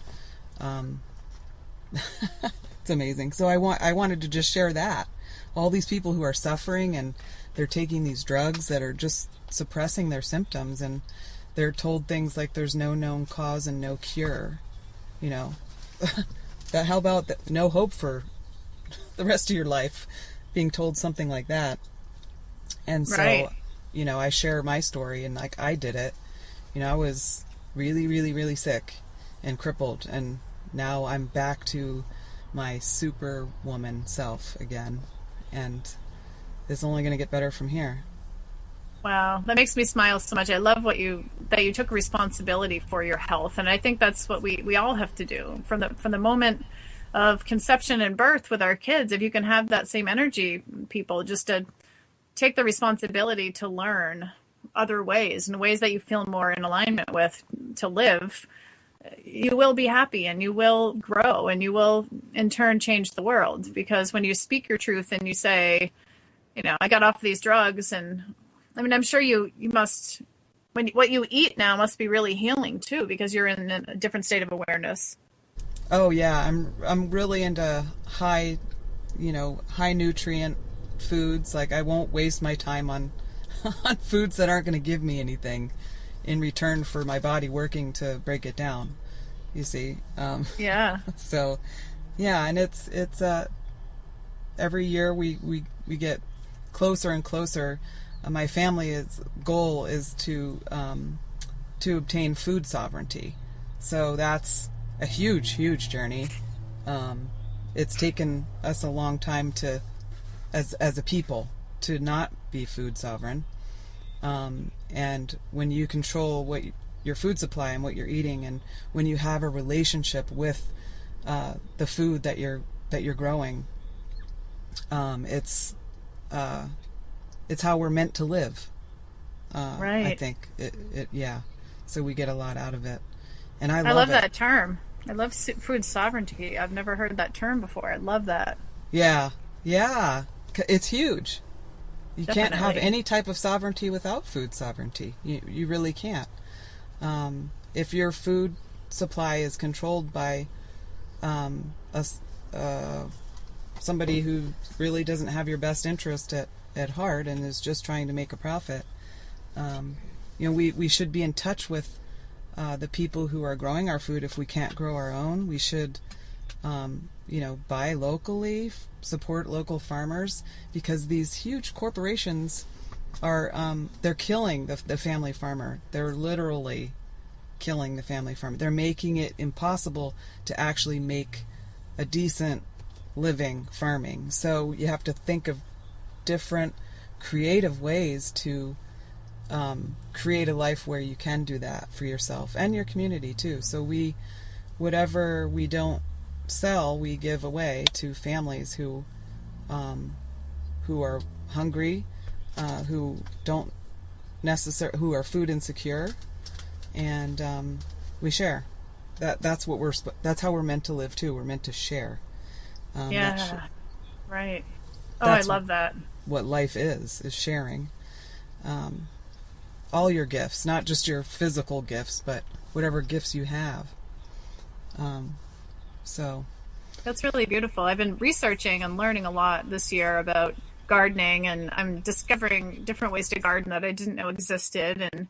it's amazing. So I wanted to just share that. All these people who are suffering, and they're taking these drugs that are just suppressing their symptoms, and they're told things like there's no known cause and no cure. How about that? No hope for the rest of your life, being told something like that. And so, right. I share my story, and like I did it. I was really, really, really sick and crippled, and now I'm back to my superwoman self again, and it's only going to get better from here. Wow, that makes me smile so much. I love that you took responsibility for your health, and I think that's what we all have to do from the moment of conception and birth with our kids. If you can have that same energy, people, just to take the responsibility to learn other ways, and ways that you feel more in alignment with, to live, you will be happy, and you will grow, and you will in turn change the world. Because when you speak your truth and you say, I got off these drugs, and I mean, I'm sure you must, what you eat now must be really healing too, because you're in a different state of awareness. Oh yeah, I'm really into high nutrient foods. Like, I won't waste my time on foods that aren't going to give me anything in return for my body working to break it down. You see? Yeah. So, yeah, and it's every year we get closer and closer. My family's goal is to obtain food sovereignty. So that's a huge, huge journey. It's taken us a long time to, as a people, to not be food sovereign. And when you control your food supply and what you're eating, and when you have a relationship with the food that you're growing, it's how we're meant to live. Right. I think yeah. So we get a lot out of it, and I love it. that term. I love food sovereignty. I've never heard that term before. I love that. Yeah, it's huge. You Definitely. can't have any type of sovereignty without food sovereignty. You really can't. If your food supply is controlled by somebody who really doesn't have your best interest at heart and is just trying to make a profit, we should be in touch with the people who are growing our food. If we can't grow our own, we should buy locally, support local farmers, because these huge corporations are they're killing the family farmer. They're literally killing the family farmer. They're making it impossible to actually make a decent living farming. So you have to think of different creative ways to create a life where you can do that for yourself and your community too. So whatever we don't sell, we give away to families who are hungry, who are food insecure, and we share. That's how we're meant to live too. We're meant to share. Right. Oh, I love that. What life is sharing. All your gifts, not just your physical gifts, but whatever gifts you have. So that's really beautiful. I've been researching and learning a lot this year about gardening, and I'm discovering different ways to garden that I didn't know existed. And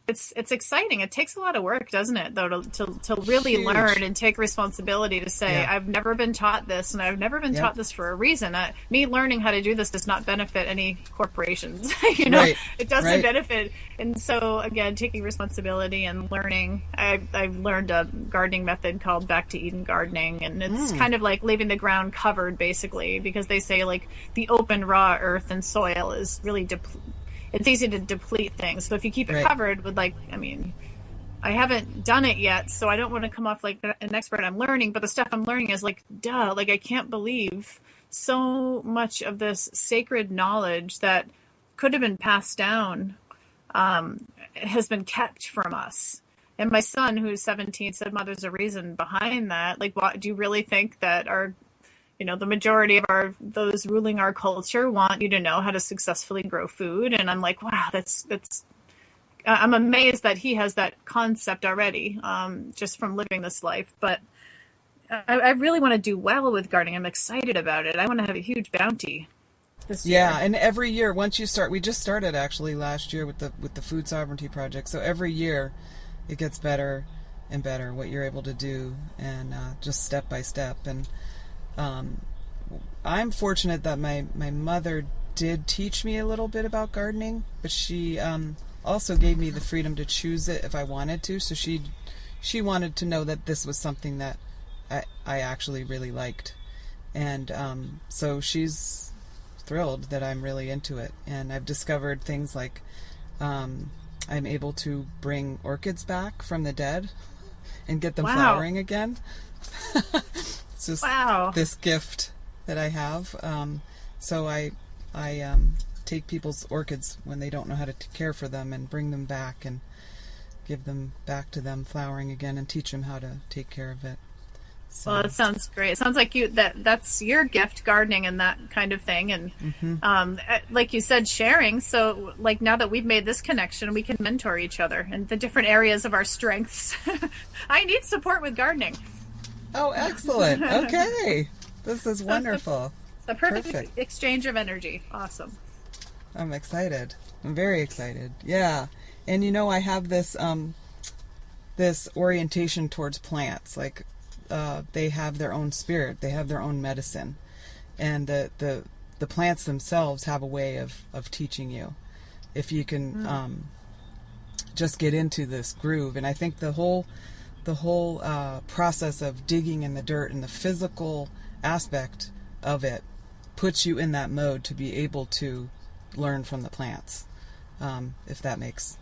it's exciting. It takes a lot of work, doesn't it, though, to really Huge. learn and take responsibility to say, Yeah. I've never been taught this, and I've never been taught this for a reason. Me learning how to do this does not benefit any corporations. Right. It doesn't Right. benefit. And so, again, taking responsibility and learning. I've learned a gardening method called Back to Eden gardening, and it's kind of like leaving the ground covered, basically, because they say, like, the open, raw earth and soil is really it's easy to deplete things. So if you keep it Right. covered with, I haven't done it yet, so I don't want to come off like an expert. I'm learning, but the stuff I'm learning is I can't believe so much of this sacred knowledge that could have been passed down has been kept from us. And my son, who's 17, said, "Mom, there's a reason behind that. What do you really think that the majority of those ruling our culture want you to know how to successfully grow food?" And I'm like, wow, that's I'm amazed that he has that concept already, just from living this life. But I really want to do well with gardening. I'm excited about it. I want to have a huge bounty this year. Yeah, and every year, once you start, we just started actually last year with the Food Sovereignty Project. So every year, it gets better and better what you're able to do, and just step by step. And I'm fortunate that my mother did teach me a little bit about gardening, but she also gave me the freedom to choose it if I wanted to. So she wanted to know that this was something that I actually really liked, and so she's thrilled that I'm really into it. And I've discovered things like I'm able to bring orchids back from the dead and get them flowering again. It's just this gift that I have. So I take people's orchids when they don't know how to care for them and bring them back and give them back to them flowering again and teach them how to take care of it. So. Well, it sounds great. It sounds like that's your gift, gardening and that kind of thing. And like you said, sharing. So now that we've made this connection, we can mentor each other in the different areas of our strengths. I need support with gardening. Oh, excellent. Okay. This is wonderful. It's the perfect exchange of energy. Awesome. I'm excited. I'm very excited. Yeah. And I have this this orientation towards plants. They have their own spirit. They have their own medicine. And the the plants themselves have a way of teaching you, if you can just get into this groove. And I think the whole process of digging in the dirt and the physical aspect of it puts you in that mode to be able to learn from the plants, if that makes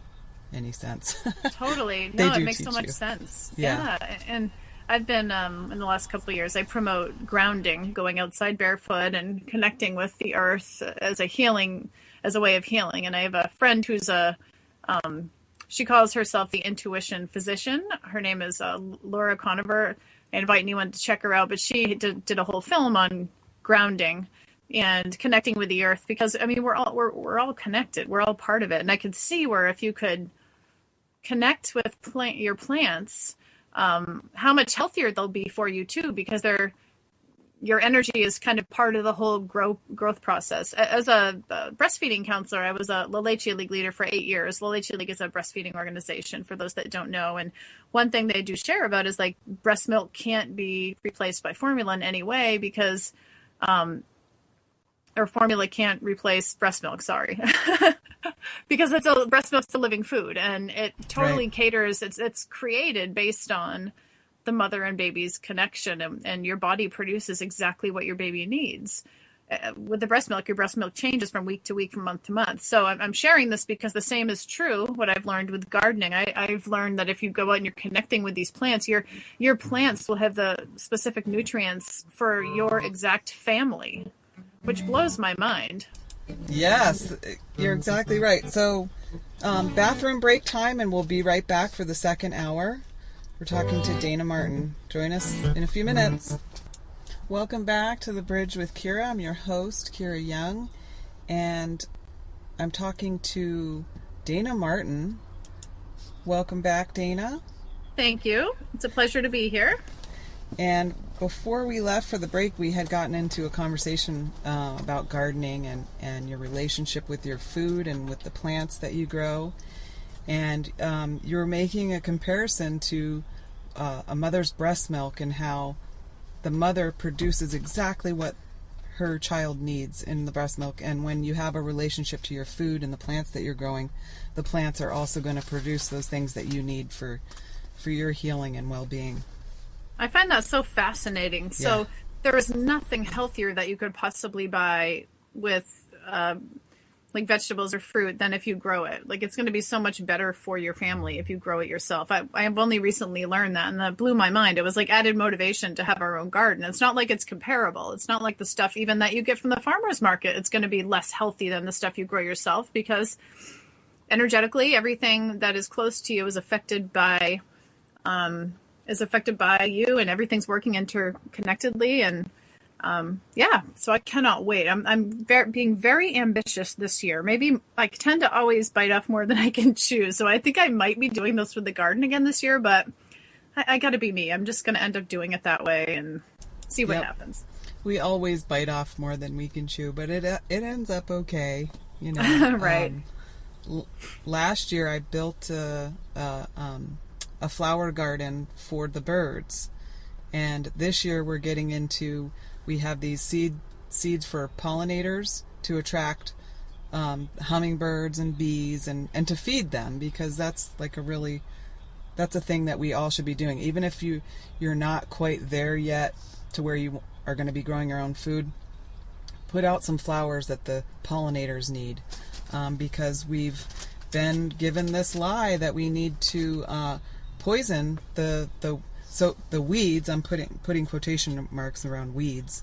any sense. Totally. They No, do it makes so teach much you. sense. Yeah. And I've been, in the last couple of years, I promote grounding, going outside barefoot and connecting with the earth as a way of healing. And I have a friend who's she calls herself the intuition physician. Her name is Laura Conover. I invite anyone to check her out, but she did a whole film on grounding and connecting with the earth, because I mean we're all connected. We're all part of it. And I could see where if you could connect with your plants, how much healthier they'll be for you too, because your energy is kind of part of the whole growth process. As a breastfeeding counselor, I was a La Leche League leader for 8 years. La Leche League is a breastfeeding organization, for those that don't know. And one thing they do share about is like breast milk can't be replaced by formula in any way, because or formula can't replace breast milk, sorry. Because breast milk's a living food, and it totally Right. caters, it's created based on the mother and baby's connection, and your body produces exactly what your baby needs. With the breast milk, your breast milk changes from week to week, from month to month. So I'm sharing this because the same is true, what I've learned with gardening. I've learned that if you go out and you're connecting with these plants, your plants will have the specific nutrients for your exact family, which blows my mind. Yes, you're exactly right. So, bathroom break time, and we'll be right back for the second hour. We're talking to Dayna Martin. Join us in a few minutes. Welcome back to The Bridge with Kira. I'm your host, Kira Young, and I'm talking to Dayna Martin. Welcome back, Dayna. Thank you. It's a pleasure to be here. And before we left for the break, we had gotten into a conversation about gardening and your relationship with your food and with the plants that you grow. And you were making a comparison to a mother's breast milk, and how the mother produces exactly what her child needs in the breast milk. And when you have a relationship to your food and the plants that you're growing, the plants are also going to produce those things that you need for your healing and well-being. I find that so fascinating. So there is nothing healthier that you could possibly buy with like vegetables or fruit than if you grow it. Like, it's going to be so much better for your family if you grow it yourself. I have only recently learned that, and that blew my mind. It was like added motivation to have our own garden. It's not like it's comparable. It's not like the stuff even that you get from the farmer's market. It's going to be less healthy than the stuff you grow yourself, because energetically, everything that is close to you is affected by you, and everything's working interconnectedly. And so I cannot wait. I'm being very ambitious this year. Maybe I tend to always bite off more than I can chew. So I think I might be doing this with the garden again this year, but I got to be me. I'm just going to end up doing it that way and see what happens. We always bite off more than we can chew, but it ends up okay, you know. Right. Last year I built a flower garden for the birds, and this year we're getting into, we have these seeds for pollinators to attract hummingbirds and bees, and to feed them, because that's a thing that we all should be doing. Even if you're not quite there yet to where you are going to be growing your own food, put out some flowers that the pollinators need, because we've been given this lie that we need to poison the weeds. I'm putting quotation marks around weeds.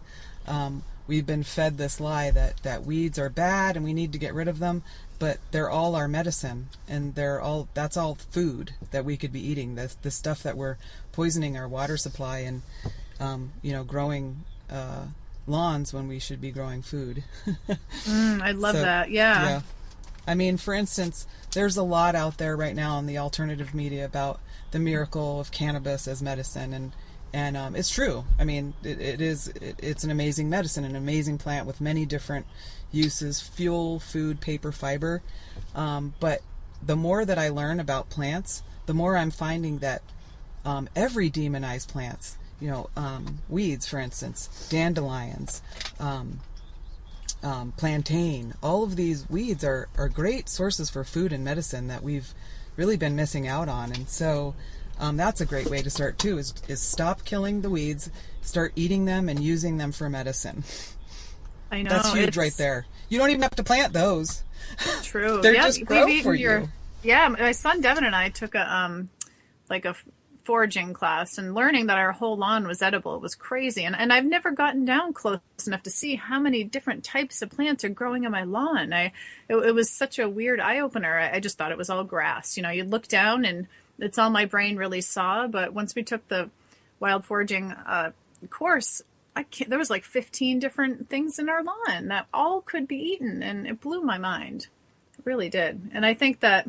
We've been fed this lie that weeds are bad and we need to get rid of them, but they're all our medicine, and that's all food that we could be eating. The stuff that we're poisoning our water supply and growing lawns when we should be growing food. I love that. Yeah. I mean, for instance, there's a lot out there right now in the alternative media about the miracle of cannabis as medicine, and it's true. I mean, it's an amazing medicine, an amazing plant with many different uses: fuel, food, paper, fiber. But the more that I learn about plants, the more I'm finding that every demonized plants, weeds, for instance, dandelions, plantain. All of these weeds are great sources for food and medicine that we've really been missing out on. And so that's a great way to start too, is stop killing the weeds, start eating them and using them for medicine. I know. That's huge right there. You don't even have to plant those. True. They're just grow for you. Yeah, my son Devin and I took a foraging class, and learning that our whole lawn was edible was crazy. And I've never gotten down close enough to see how many different types of plants are growing on my lawn. It was such a weird eye opener. I just thought it was all grass. You know, you look down and it's all my brain really saw. But once we took the wild foraging course, there was like 15 different things in our lawn that all could be eaten, and it blew my mind. It really did. And I think that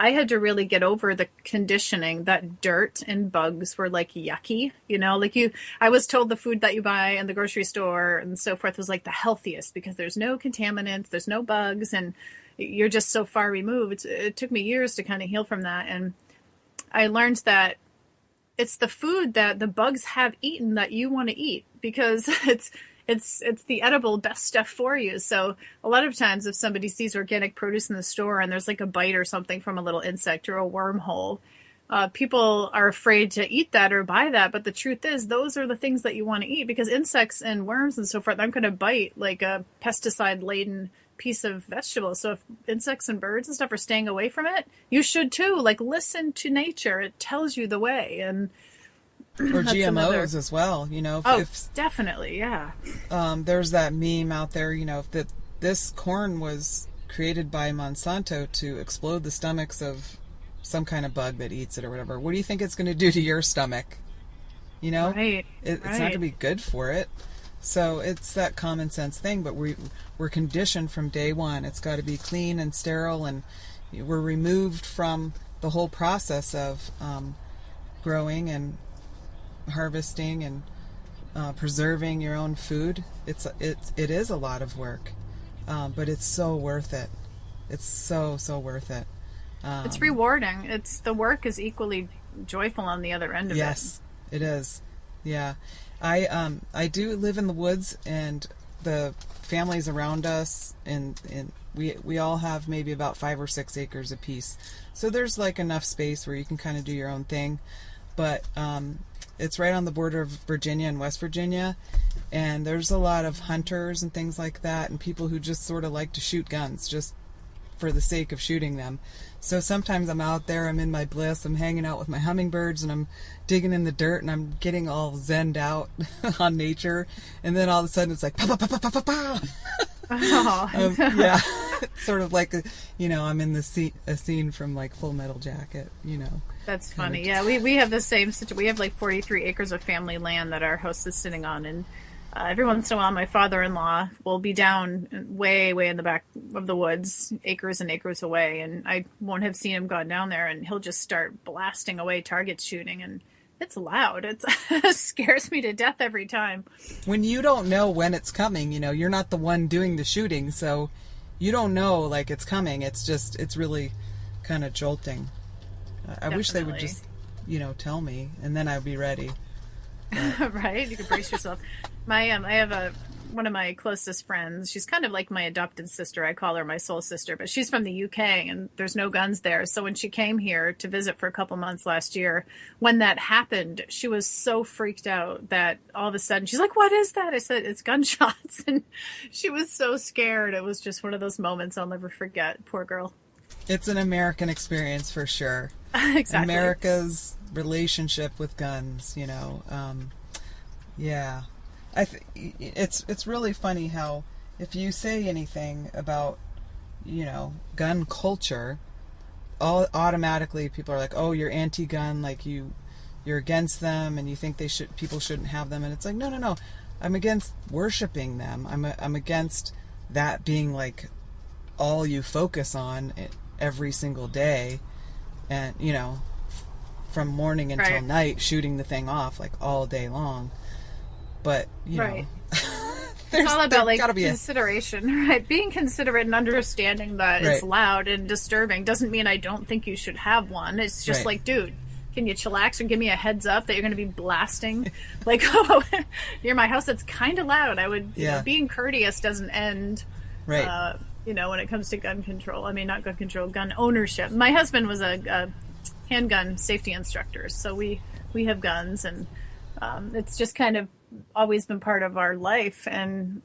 I had to really get over the conditioning that dirt and bugs were like yucky, you know, like I was told the food that you buy in the grocery store and so forth was like the healthiest because there's no contaminants, there's no bugs, and you're just so far removed. It took me years to kind of heal from that. And I learned that it's the food that the bugs have eaten that you want to eat, because it's the edible best stuff for you. So a lot of times if somebody sees organic produce in the store and there's like a bite or something from a little insect or a wormhole, people are afraid to eat that or buy that. But the truth is, those are the things that you want to eat, because insects and worms and so forth aren't going to bite like a pesticide-laden piece of vegetable. So if insects and birds and stuff are staying away from it, you should too. Like, listen to nature. It tells you the way. And or GMOs as well, you know. Definitely, yeah. There's that meme out there, you know, that this corn was created by Monsanto to explode the stomachs of some kind of bug that eats it or whatever. What do you think it's going to do to your stomach? You know, it's not going to be good for it. So it's that common sense thing, but we're conditioned from day one. It's got to be clean and sterile, and we're removed from the whole process of growing and harvesting and preserving your own food. It is a lot of work, but it's so worth it. It's so worth it. It's rewarding. The work is equally joyful on the other end of it. Yes, it is. Yeah. I do live in the woods, and the families around us, and we all have maybe about 5 or 6 acres apiece. So there's like enough space where you can kind of do your own thing. But it's right on the border of Virginia and West Virginia, and there's a lot of hunters and things like that, and people who just sort of like to shoot guns just for the sake of shooting them. So sometimes I'm out there, I'm in my bliss, I'm hanging out with my hummingbirds, and I'm digging in the dirt, and I'm getting all zenned out on nature, and then all of a sudden it's like pa pa pa pa pa pa pa. Oh. Yeah, it's sort of like I'm in a scene from like Full Metal Jacket, you know. That's funny. Yeah, we have the same situation. We have like 43 acres of family land that our house is sitting on, and every once in a while my father-in-law will be down way in the back of the woods, acres and acres away, and I won't have seen him gone down there, and he'll just start blasting away, target shooting, and it's loud. It scares me to death every time. When you don't know when it's coming, you're not the one doing the shooting, so you don't know like it's coming. It's really kind of jolting. I wish they would just, tell me, and then I'd be ready. Right? You can brace yourself. I have one of my closest friends. She's kind of like my adopted sister. I call her my soul sister, but she's from the UK, and there's no guns there. So when she came here to visit for a couple months last year, when that happened, she was so freaked out that all of a sudden she's like, "What is that?" I said, "It's gunshots." And she was so scared. It was just one of those moments I'll never forget. Poor girl. It's an American experience for sure. Exactly. America's relationship with guns, yeah. It's really funny how if you say anything about, gun culture, automatically people are like, "Oh, you're anti-gun, like you're against them, and you think people shouldn't have them." And it's like, no. I'm against worshiping them. I'm against that being like all you focus on every single day, and from morning until night, shooting the thing off like all day long. But know, it's all about like consideration, right? Being considerate and understanding that it's loud and disturbing doesn't mean I don't think you should have one. It's just like, dude, can you chillax or give me a heads up that you're going to be blasting like near my house? That's kind of loud. I would, you know, being courteous doesn't end, right. You know, when it comes to gun control. I mean, not gun control, gun ownership. My husband was a handgun safety instructor, so we have guns, and it's just kind of always been part of our life. And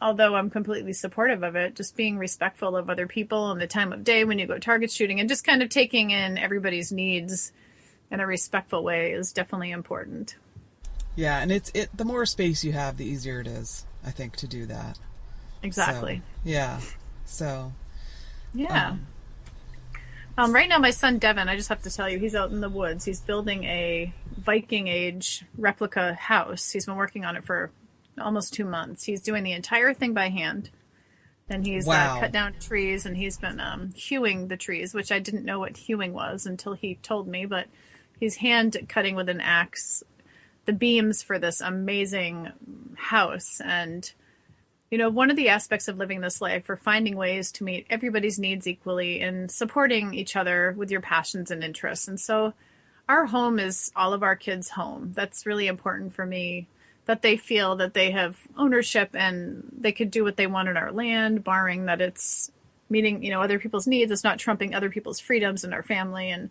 although I'm completely supportive of it, just being respectful of other people and the time of day when you go target shooting, and just kind of taking in everybody's needs in a respectful way is definitely important. Yeah, and the more space you have, the easier it is, I think, to do that. Exactly. So, yeah. So. Yeah. Right now, my son Devin, I just have to tell you, he's out in the woods. He's building a Viking age replica house. He's been working on it for almost 2 months. He's doing the entire thing by hand. And he's cut down trees, and he's been hewing the trees, which I didn't know what hewing was until he told me. But he's hand cutting with an axe the beams for this amazing house. And, you know, one of the aspects of living this life are finding ways to meet everybody's needs equally and supporting each other with your passions and interests. And so our home is all of our kids' home. That's really important for me, that they feel that they have ownership and they could do what they want on our land, barring that it's meeting, you know, other people's needs. It's not trumping other people's freedoms in our family. And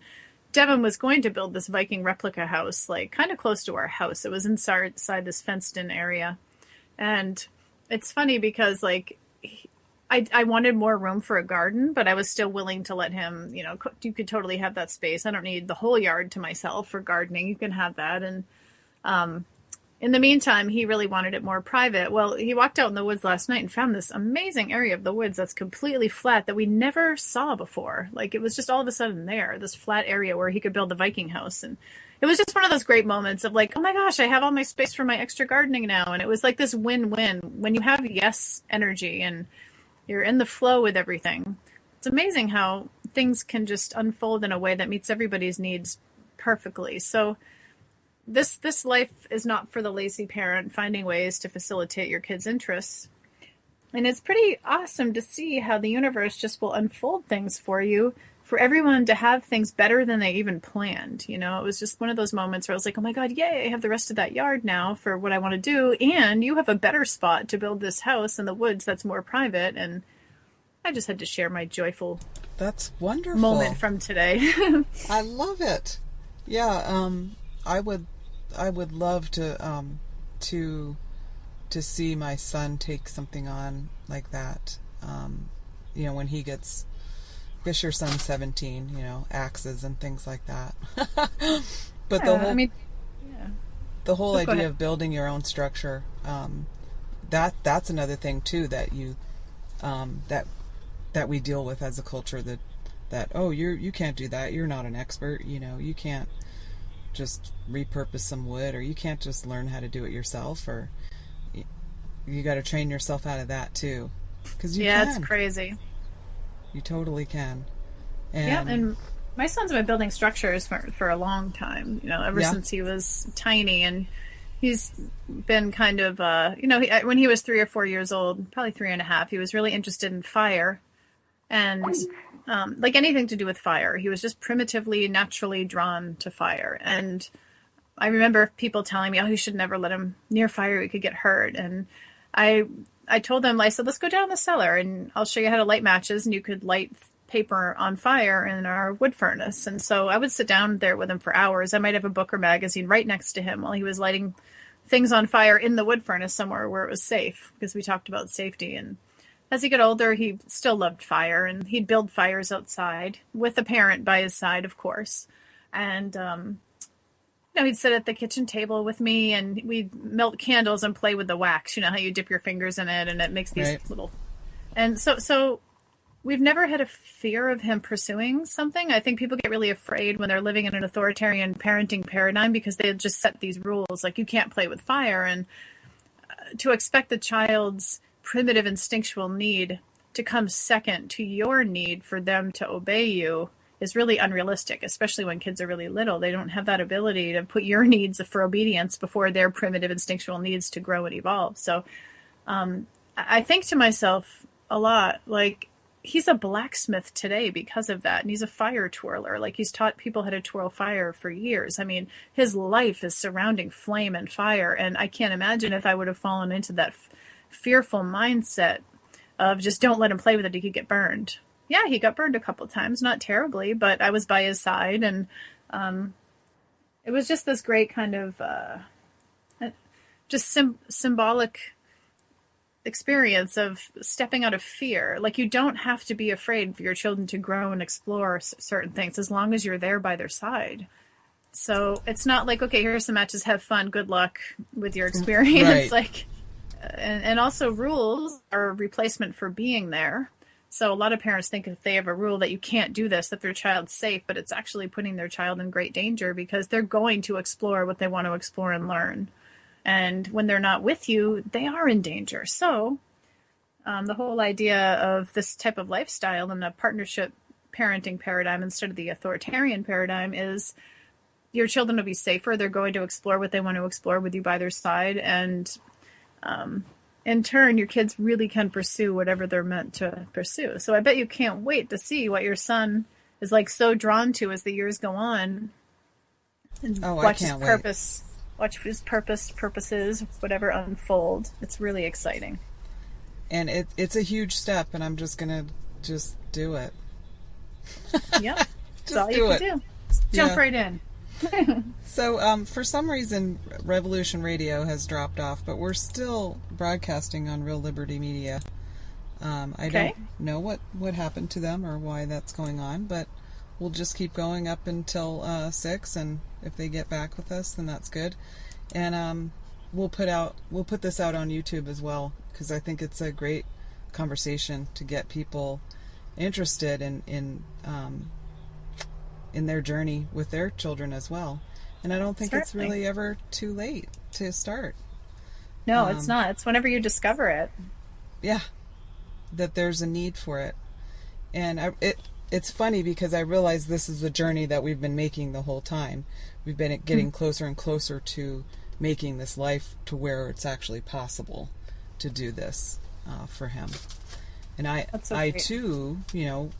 Devin was going to build this Viking replica house, like kind of close to our house. It was inside this fenced in area. And it's funny because like I wanted more room for a garden, but I was still willing to let him, you know, you could totally have that space. I don't need the whole yard to myself for gardening. You can have that. And in the meantime, he really wanted it more private. Well, he walked out in the woods last night and found this amazing area of the woods that's completely flat that we never saw before. Like, it was just all of a sudden there, this flat area where he could build the Viking house. And it was just one of those great moments of like, oh my gosh, I have all my space for my extra gardening now. And it was like this win-win when you have yes energy and you're in the flow with everything. It's amazing how things can just unfold in a way that meets everybody's needs perfectly. So this life is not for the lazy parent finding ways to facilitate your kids' interests. And it's pretty awesome to see how the universe just will unfold things for you, for everyone to have things better than they even planned. You know, it was just one of those moments where I was like, oh my God, yay, I have the rest of that yard now for what I want to do. And you have a better spot to build this house in the woods that's more private. And I just had to share my joyful That's wonderful moment from today. I love it. Yeah, I would love to see my son take something on like that. You know, when he gets, I guess your son's 17, you know, axes and things like that. But the whole idea of building your own structure, that's another thing too that you that we deal with as a culture, that oh, you can't do that, you're not an expert, you know, you can't just repurpose some wood, or you can't just learn how to do it yourself, or you got to train yourself out of that too, because you can. It's crazy. You totally can. And my son's been building structures for a long time, you know, ever since he was tiny. And he's been kind of, you know, when he was 3 or 4 years old, probably 3.5, he was really interested in fire. And like anything to do with fire, he was just primitively, naturally drawn to fire. And I remember people telling me, oh, you should never let him near fire, he could get hurt. And I told them, I said, let's go down the cellar and I'll show you how to light matches, and you could light paper on fire in our wood furnace. And so I would sit down there with him for hours. I might have a book or magazine right next to him while he was lighting things on fire in the wood furnace somewhere where it was safe, because we talked about safety. And as he got older, he still loved fire, and he'd build fires outside with a parent by his side, of course. And, you know, he'd sit at the kitchen table with me, and we'd melt candles and play with the wax. You know how you dip your fingers in it and it makes these little... And so we've never had a fear of him pursuing something. I think people get really afraid when they're living in an authoritarian parenting paradigm, because they just set these rules, like you can't play with fire. And to expect the child's primitive instinctual need to come second to your need for them to obey you is really unrealistic, especially when kids are really little. They don't have that ability to put your needs for obedience before their primitive instinctual needs to grow and evolve. So I think to myself a lot, like, he's a blacksmith today because of that. And he's a fire twirler. Like, he's taught people how to twirl fire for years. I mean, his life is surrounding flame and fire. And I can't imagine if I would have fallen into that fearful mindset of just don't let him play with it, he could get burned. Yeah, he got burned a couple times, not terribly, but I was by his side. And it was just this great kind of just symbolic experience of stepping out of fear. Like, you don't have to be afraid for your children to grow and explore certain things as long as you're there by their side. So it's not like, okay, here's some matches, have fun, good luck with your experience. Right. Like, and also rules are a replacement for being there. So a lot of parents think if they have a rule that you can't do this, that their child's safe, but it's actually putting their child in great danger because they're going to explore what they want to explore and learn. And when they're not with you, they are in danger. So the whole idea of this type of lifestyle and a partnership parenting paradigm instead of the authoritarian paradigm is your children will be safer. They're going to explore what they want to explore with you by their side. And in turn, your kids really can pursue whatever they're meant to pursue. So I bet you can't wait to see what your son is like so drawn to as the years go on. And watch his purpose. Watch his purposes, whatever unfold. It's really exciting. And it's a huge step, and I'm just going to do it. Yeah, that's all you can do. Jump right in. So for some reason, Revolution Radio has dropped off, but we're still broadcasting on Real Liberty Media. I don't know what happened to them or why that's going on, but we'll just keep going up until 6, and if they get back with us, then that's good. And we'll put this out on YouTube as well, because I think it's a great conversation to get people interested in their journey with their children as well. And I don't think it's really ever too late to start. No, it's not. It's whenever you discover it. Yeah, that there's a need for it. And it's funny because I realize this is the journey that we've been making the whole time. We've been getting closer and closer to making this life to where it's actually possible to do this for him. And I too,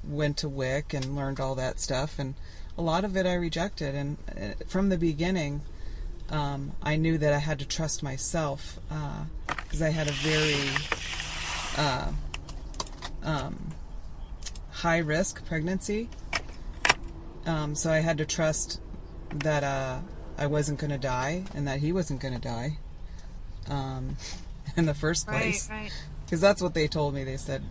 went to WIC and learned all that stuff, and a lot of it I rejected. And from the beginning, I knew that I had to trust myself because I had a very high risk pregnancy. So I had to trust that I wasn't going to die and that he wasn't going to die in the first place. Right. Because that's what they told me. They said,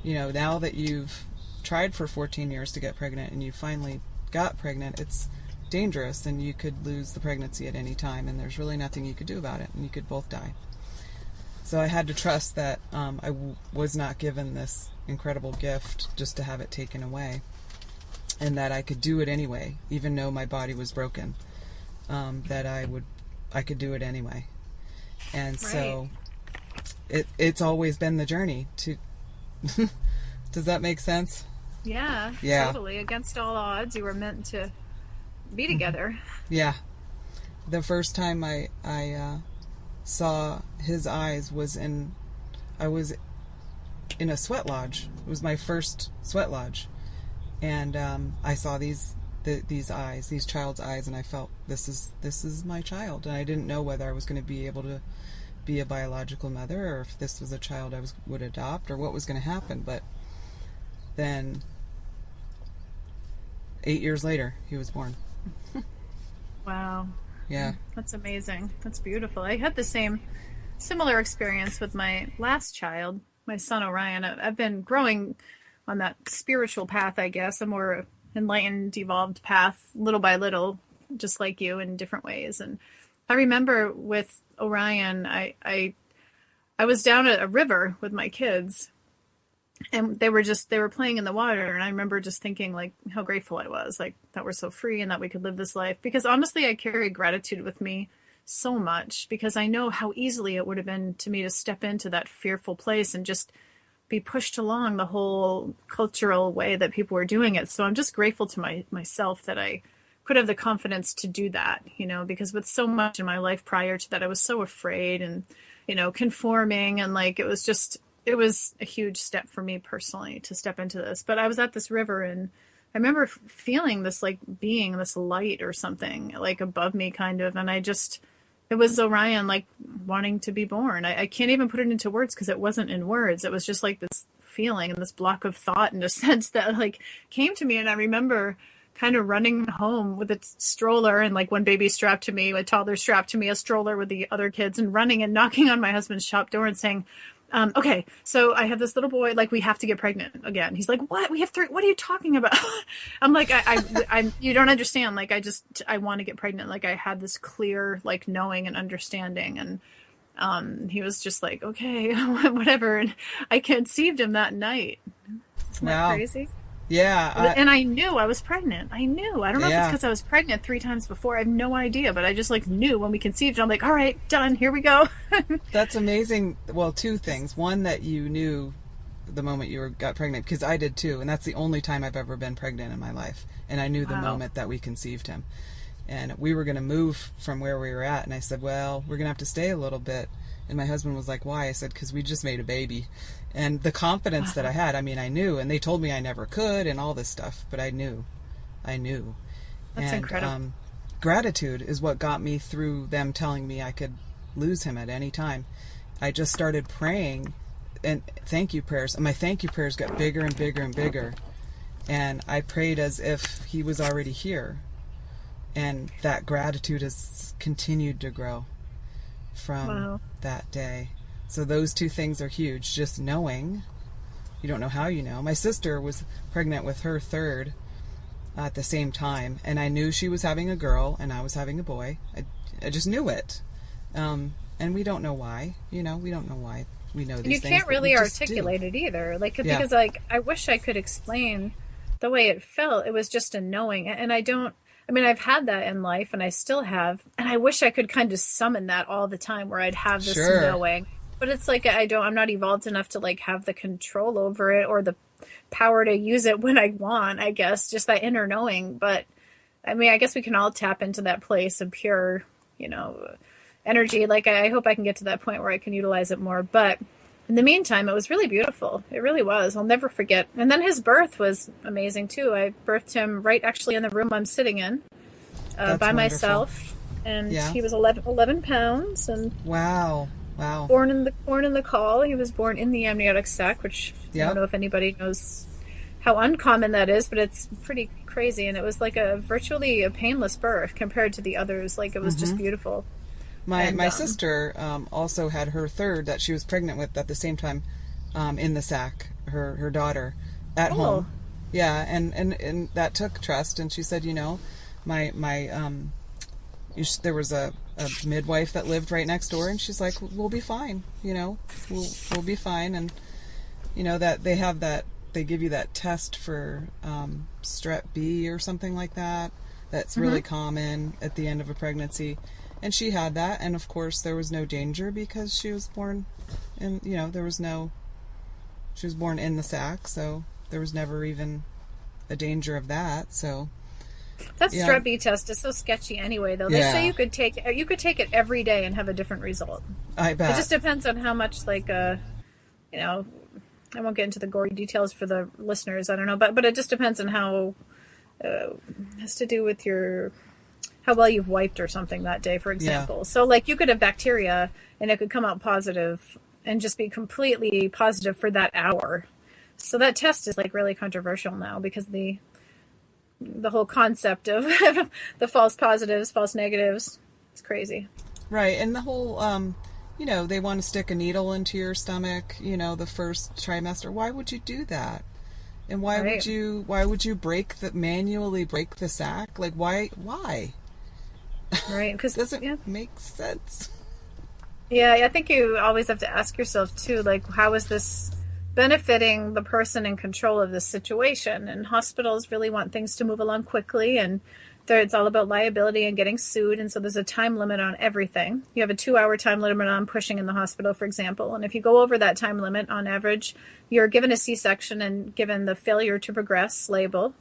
now that you've tried for 14 years to get pregnant and you finally got pregnant, it's dangerous and you could lose the pregnancy at any time, and there's really nothing you could do about it, and you could both die. So I had to trust that I was not given this incredible gift just to have it taken away, and that I could do it anyway, even though my body was broken, that I could do it anyway. And so it's always been the journey to does that make sense? Yeah, totally. Against all odds, you were meant to be together. Yeah. The first time I saw his eyes I was in a sweat lodge. It was my first sweat lodge. And I saw these eyes, these child's eyes, and I felt this is my child. And I didn't know whether I was going to be able to be a biological mother or if this was a child I would adopt or what was going to happen. But then 8 years later, he was born. Wow. Yeah. That's amazing. That's beautiful. I had the similar experience with my last child, my son Orion. I've been growing on that spiritual path, I guess, a more enlightened, evolved path, little by little, just like you, in different ways. And I remember with Orion, I was down at a river with my kids, and they were playing in the water, and I remember just thinking like how grateful I was, like that we're so free and that we could live this life. Because honestly, I carry gratitude with me so much, because I know how easily it would have been to me to step into that fearful place and just be pushed along the whole cultural way that people were doing it. So I'm just grateful to myself that I could have the confidence to do that, because with so much in my life prior to that, I was so afraid and, conforming, and like, it was just it was a huge step for me personally to step into this. But I was at this river, and I remember feeling this like being, this light or something like above me kind of. And it was Orion like wanting to be born. I can't even put it into words because it wasn't in words. It was just like this feeling and this block of thought and a sense that like came to me. And I remember kind of running home with a stroller and like one baby strapped to me, a toddler strapped to me, a stroller with the other kids, and running and knocking on my husband's shop door and saying, okay, so I have this little boy, like we have to get pregnant again. He's like, what? We have 3, what are you talking about? I'm like, I'm you don't understand. Like, I want to get pregnant. Like I had this clear, like knowing and understanding. And he was just like, okay, whatever. And I conceived him that night. Isn't that crazy? Yeah. And I knew I was pregnant. I knew. I don't know if it's because I was pregnant 3 times before. I have no idea, but I just like knew when we conceived. I'm like, all right, done. Here we go. That's amazing. Well, 2 things. One, that you knew the moment you got pregnant, because I did too. And that's the only time I've ever been pregnant in my life. And I knew the moment that we conceived him. And we were going to move from where we were at. And I said, well, we're going to have to stay a little bit. And my husband was like, why? I said, because we just made a baby. And the confidence that I had, I mean, I knew. And they told me I never could and all this stuff. But I knew. That's incredible. Gratitude is what got me through them telling me I could lose him at any time. I just started praying, and thank you prayers. And my thank you prayers got bigger and bigger and bigger. And I prayed as if he was already here. And that gratitude has continued to grow from that day. So those 2 things are huge. Just knowing. You don't know how you know. My sister was pregnant with her 3rd at the same time. And I knew she was having a girl and I was having a boy. I just knew it. And we don't know why. We don't know why we know these things. You can't really articulate it either. Like, because like, I wish I could explain the way it felt. It was just a knowing. And I've had that in life and I still have, and I wish I could kind of summon that all the time where I'd have this knowing, but it's like, I'm not evolved enough to like have the control over it or the power to use it when I want, I guess, just that inner knowing. But I mean, I guess we can all tap into that place of pure, energy. Like, I hope I can get to that point where I can utilize it more. But in the meantime, it was really beautiful. It really was. I'll never forget. And then his birth was amazing too. I birthed him right actually in the room I'm sitting in by myself. And he was 11 pounds. And wow. Born in the call. He was born in the amniotic sac, which I don't know if anybody knows how uncommon that is, but it's pretty crazy. And it was like virtually a painless birth compared to the others. Like, it was just beautiful. My sister also had her 3rd that she was pregnant with at the same time in the sack, her daughter, at home. Yeah, and that took trust. And she said, there was a midwife that lived right next door, and she's like, we'll be fine, we'll be fine. And, that they have they give you that test for strep B or something like that. That's really common at the end of a pregnancy. And she had that, and of course there was no danger because she was born in, she was born in the sack, so there was never even a danger of that. So that strep B test is so sketchy anyway, though. They say you could take it every day and have a different result. I bet. It just depends on how much, like, I won't get into the gory details for the listeners. I don't know, but it just depends on how it has to do with how well you've wiped or something that day, for example. So, like, you could have bacteria and it could come out positive and just be completely positive for that hour. So that test is, like, really controversial now because the whole concept of the false positives, false negatives, it's crazy. Right. And the whole, they want to stick a needle into your stomach, the first trimester. Why would you do that? And why would you manually break the sac? Like, why? Right, because it doesn't make sense. Yeah, I think you always have to ask yourself too, like, how is this benefiting the person in control of this situation? And hospitals really want things to move along quickly, and it's all about liability and getting sued, and so there's a time limit on everything. You have a 2-hour time limit on pushing in the hospital, for example, and if you go over that time limit, on average, you're given a C-section and given the failure to progress label.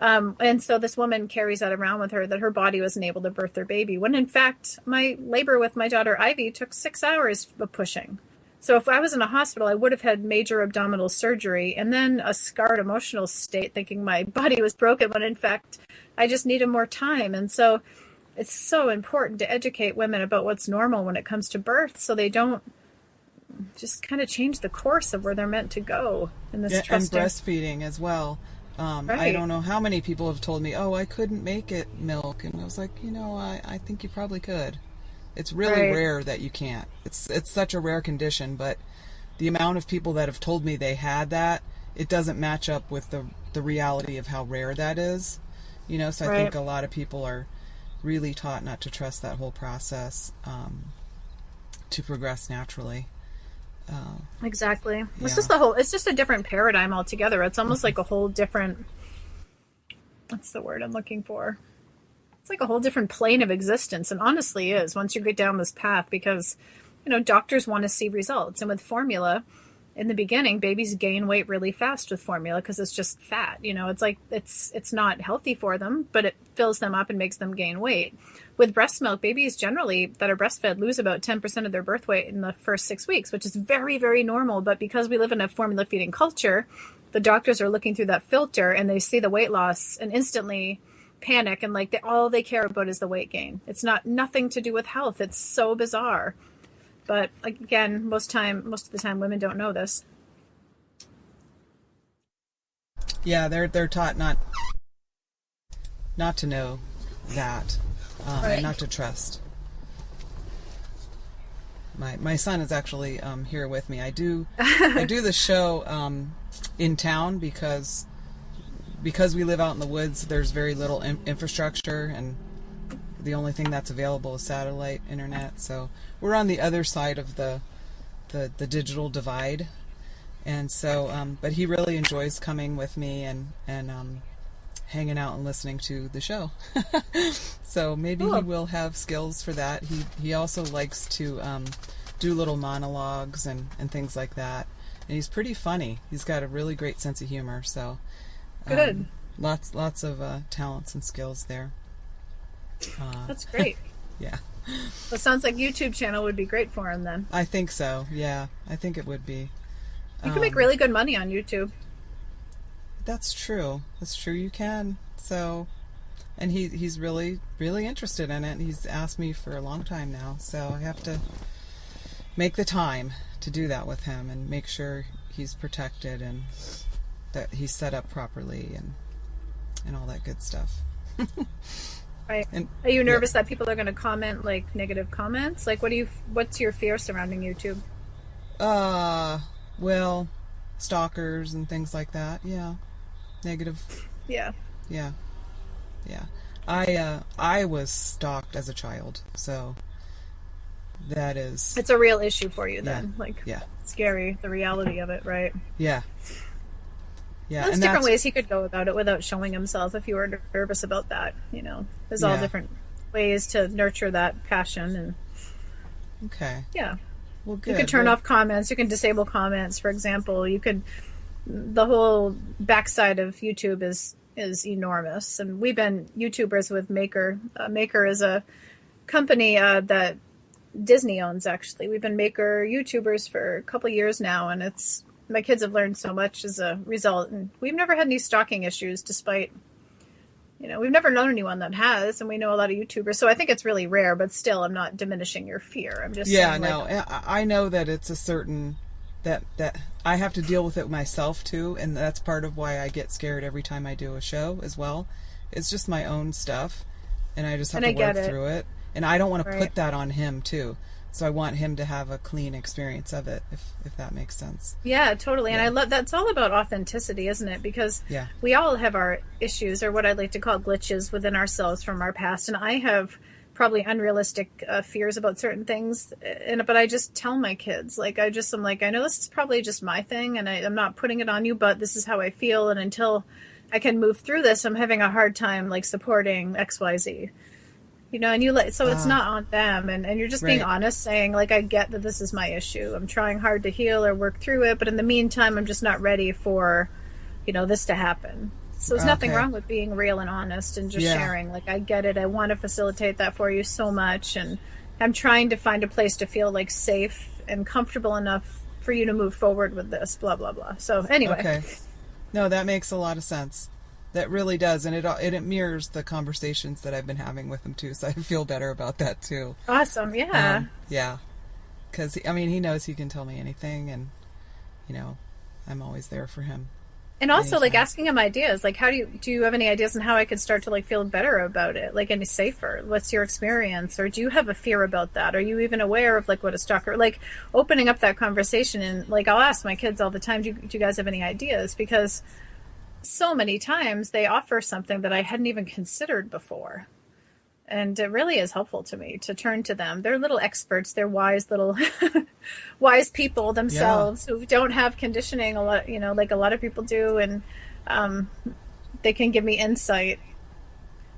And so this woman carries that around with her, that her body wasn't able to birth their baby, when in fact my labor with my daughter Ivy took 6 hours of pushing. So if I was in a hospital, I would have had major abdominal surgery and then a scarred emotional state thinking my body was broken when in fact I just needed more time. And so it's so important to educate women about what's normal when it comes to birth so they don't just kind of change the course of where they're meant to go in this trusting. And breastfeeding as well. Right. I don't know how many people have told me, oh, I couldn't make it milk. And I was like, I think you probably could. It's really rare that you can't. It's such a rare condition, but the amount of people that have told me they had that, it doesn't match up with the reality of how rare that is. So I think a lot of people are really taught not to trust that whole process to progress naturally. Exactly. Yeah. It's just a different paradigm altogether. It's almost like a whole different, what's the word I'm looking for? It's like a whole different plane of existence, and honestly is once you get down this path, because doctors want to see results, and with formula in the beginning babies gain weight really fast with formula because it's just fat. It's like it's not healthy for them, but it fills them up and makes them gain weight. With breast milk, babies generally that are breastfed lose about 10% of their birth weight in the first 6 weeks, which is very, very normal. But because we live in a formula feeding culture, the doctors are looking through that filter and they see the weight loss and instantly panic, and all they care about is the weight gain. It's nothing to do with health. It's so bizarre. But again, most of the time women don't know this. Yeah, they're taught not to know that, and not to trust. My son is actually here with me. I do the show in town because we live out in the woods. There's very little infrastructure, and the only thing that's available is satellite internet. So we're on the other side of the digital divide, and so but he really enjoys coming with me and hanging out and listening to the show. So maybe he will have skills for that. He also likes to do little monologues and things like that, and he's pretty funny. He's got a really great sense of humor. So good. Lots of talents and skills there. That's great. Yeah. Well, it sounds like YouTube channel would be great for him then. I think so. Yeah, I think it would be. You can make really good money on YouTube. That's true. You can. So, and he's really, really interested in it. He's asked me for a long time now. So I have to make the time to do that with him and make sure he's protected and that he's set up properly and all that good stuff. Right. And, are you nervous that people are going to comment negative comments? What's your fear surrounding YouTube? Well, stalkers and things like that. Yeah. Negative. Yeah. Yeah. I was stalked as a child, so that is. It's a real issue for you then. Yeah. Scary, the reality of it, right? Yeah. Yeah. There's different ways he could go about it without showing himself if you were nervous about that. There's all different ways to nurture that passion and. Okay. Yeah. Well, good. You can turn off comments. You can disable comments, for example. The whole backside of YouTube is enormous. And we've been YouTubers with Maker. Maker is a company that Disney owns, actually. We've been Maker YouTubers for a couple years now, and my kids have learned so much as a result. And we've never had any stalking issues, despite, we've never known anyone that has, and we know a lot of YouTubers. So I think it's really rare, but still, I'm not diminishing your fear. I'm just saying, I know that it's a certain that I have to deal with it myself too, and that's part of why I get scared every time I do a show as well. It's just my own stuff, and I just have to work through it. And I don't want to put that on him too. So I want him to have a clean experience of it, if that makes sense. Yeah, totally. And I love that's all about authenticity, isn't it? Because we all have our issues, or what I like to call glitches within ourselves from our past. And I have probably unrealistic fears about certain things, but I just tell my kids, I'm I know this is probably just my thing, and I'm not putting it on you, but this is how I feel, and until I can move through this, I'm having a hard time supporting XYZ. And so it's not on them, and you're just being honest, saying I get that this is my issue. I'm trying hard to heal or work through it, but in the meantime, I'm just not ready for, this to happen. So there's nothing wrong with being real and honest and just sharing. I get it. I want to facilitate that for you so much, and I'm trying to find a place to feel safe and comfortable enough for you to move forward with this, blah, blah, blah. So anyway. Okay. No, that makes a lot of sense. That really does. And it mirrors the conversations that I've been having with him too. So I feel better about that too. Awesome. Yeah. Yeah. Because, I mean, he knows he can tell me anything, and, you know, I'm always there for him. And also, anytime. like, asking him ideas. Like, do you have any ideas on how I could start to, like, feel better about it? Like, any safer? What's your experience? Or do you have a fear about that? Are you even aware of, like, what a stalker... Like, opening up that conversation, and, like, I'll ask my kids all the time, do you guys have any ideas? Because so many times they offer something that I hadn't even considered before. And it really is helpful to me to turn to them. They're little experts. They're wise little, wise people themselves who don't have conditioning a lot, you know, like a lot of people do. And they can give me insight.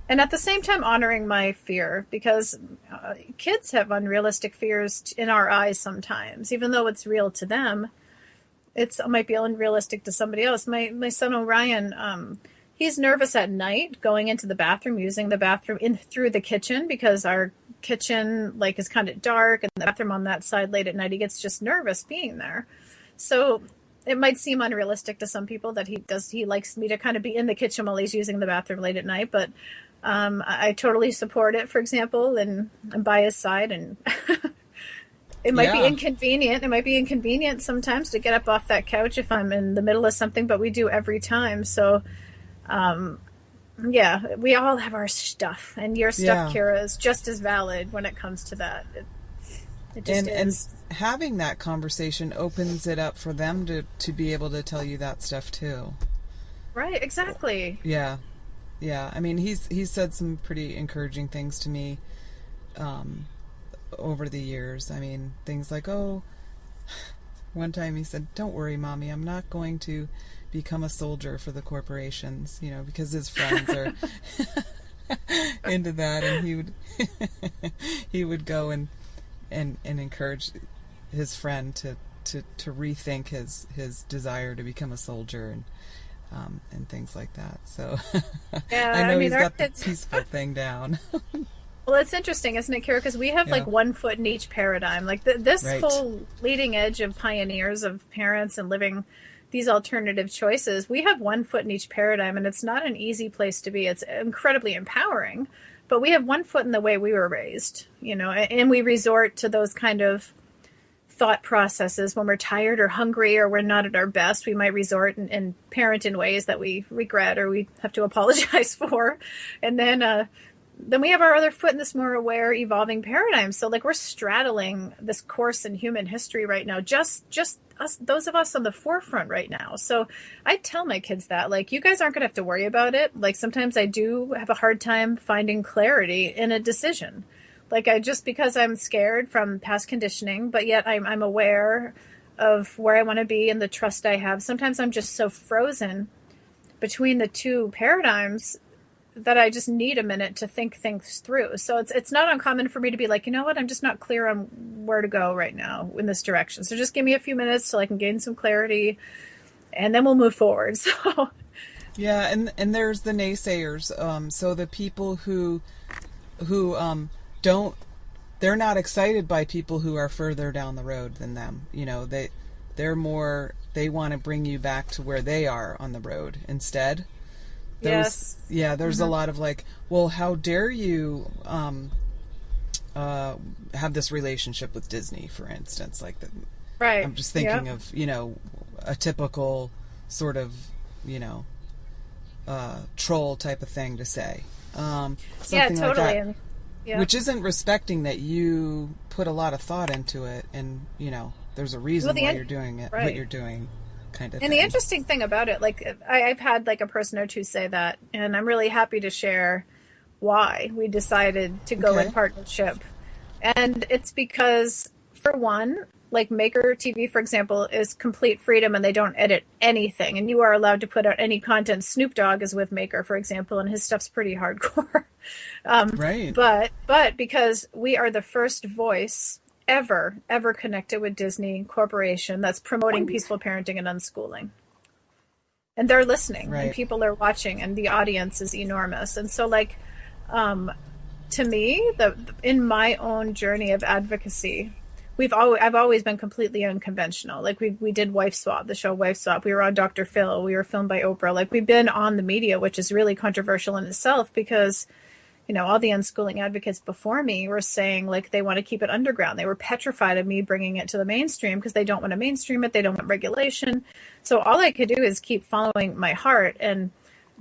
And at the same time, honoring my fear, because kids have unrealistic fears in our eyes sometimes, even though it's real to them. It might be unrealistic to somebody else. My son Orion, he's nervous at night going into the bathroom, using the bathroom through the kitchen, because our kitchen like is kind of dark, and the bathroom on that side late at night, he gets just nervous being there. So it might seem unrealistic to some people that he likes me to kind of be in the kitchen while he's using the bathroom late at night, but I totally support it, for example, and I'm by his side, and it might be inconvenient. It might be inconvenient sometimes to get up off that couch if I'm in the middle of something, but we do every time. So yeah, we all have our stuff, and your stuff, Kira, is just as valid when it comes to that. It just is. And having that conversation opens it up for them to be able to tell you that stuff too. Right, exactly. Yeah. Yeah. I mean, he's said some pretty encouraging things to me, over the years. I mean, things like, one time he said, "Don't worry, Mommy, I'm not going to become a soldier for the corporations," you know, because his friends are into that, and he would go and encourage his friend to rethink his desire to become a soldier, and things like that. So I know he's got the peaceful thing down. Well, it's interesting, isn't it, Kira? Because we have like one foot in each paradigm. Like this whole leading edge of pioneers of parents and living these alternative choices, we have one foot in each paradigm, and it's not an easy place to be. It's incredibly empowering, but we have one foot in the way we were raised, you know, and we resort to those kind of thought processes when we're tired or hungry or we're not at our best. We might resort and parent in ways that we regret or we have to apologize for. And then we have our other foot in this more aware, evolving paradigm. So like we're straddling this course in human history right now, just us, those of us on the forefront right now. So I tell my kids that, like, you guys aren't going to have to worry about it. Like sometimes I do have a hard time finding clarity in a decision. Like because I'm scared from past conditioning, but yet I'm aware of where I want to be and the trust I have. Sometimes I'm just so frozen between the two paradigms that I just need a minute to think things through. So it's not uncommon for me to be like, you know what, I'm just not clear on where to go right now in this direction. So just give me a few minutes so I can gain some clarity, and then we'll move forward. So yeah, and there's the naysayers. So the people who they're not excited by people who are further down the road than them. You know, they want to bring you back to where they are on the road instead. There's a lot of like, well, how dare you have this relationship with Disney, for instance, like that. Right. I'm just thinking of, you know, a typical sort of, you know, troll type of thing to say. Something like that, which isn't respecting that you put a lot of thought into it, and, you know, there's a reason why you're doing it, what you're doing. Kind of and thing. The interesting thing about it, like I've had like a person or two say that, and I'm really happy to share why we decided to go in partnership. And it's because, for one, like Maker TV, for example, is complete freedom, and they don't edit anything, and you are allowed to put out any content. Snoop Dogg is with Maker, for example, and his stuff's pretty hardcore. Right. But because we are the first voice ever connected with Disney Corporation that's promoting peaceful parenting and unschooling. And they're listening, and people are watching, and the audience is enormous. And so, like, to me, in my own journey of advocacy, I've always been completely unconventional. Like we did Wife Swap, the show Wife Swap. We were on Dr. Phil. We were filmed by Oprah. Like we've been on the media, which is really controversial in itself because, all the unschooling advocates before me were saying like they want to keep it underground. They were petrified of me bringing it to the mainstream because they don't want to mainstream it. They don't want regulation. So all I could do is keep following my heart. And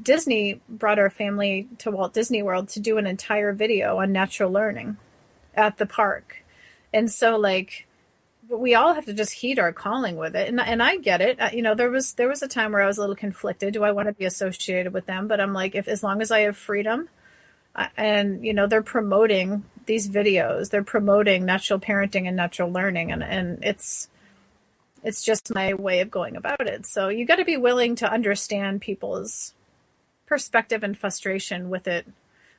Disney brought our family to Walt Disney World to do an entire video on natural learning at the park. And so, like, we all have to just heed our calling with it. And I get it. There was a time where I was a little conflicted. Do I want to be associated with them? But I'm like, as long as I have freedom, and they're promoting these videos, they're promoting natural parenting and natural learning, and it's just my way of going about it. So you got to be willing to understand people's perspective and frustration with it,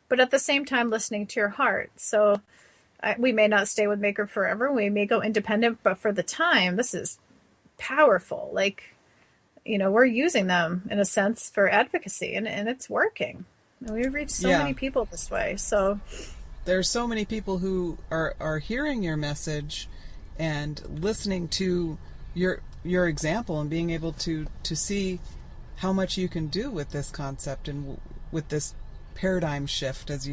but at the same time, listening to your heart. So. We may not stay with Maker forever. We may go independent, but for the time, this is powerful. Like, we're using them in a sense for advocacy, and it's working. And we've reached so many people this way. So there's so many people who are hearing your message and listening to your example and being able to see how much you can do with this concept and with this paradigm shift. As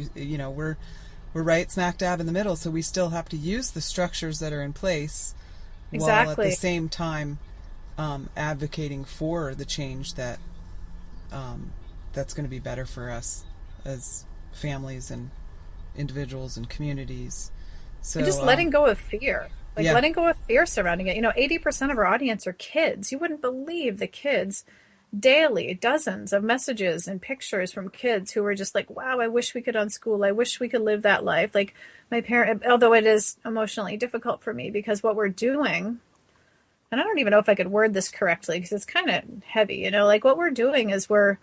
we're right smack dab in the middle, so we still have to use the structures that are in place while at the same time advocating for the change that's going to be better for us as families and individuals and communities. So and just letting go of fear. Letting go of fear surrounding it. 80% of our audience are kids. You wouldn't believe the kids daily, dozens of messages and pictures from kids who were just like, wow, I wish we could unschool. I wish we could live that life. Like my parent, although it is emotionally difficult for me because what we're doing, and I don't even know if I could word this correctly because it's kind of heavy, like what we're doing is we're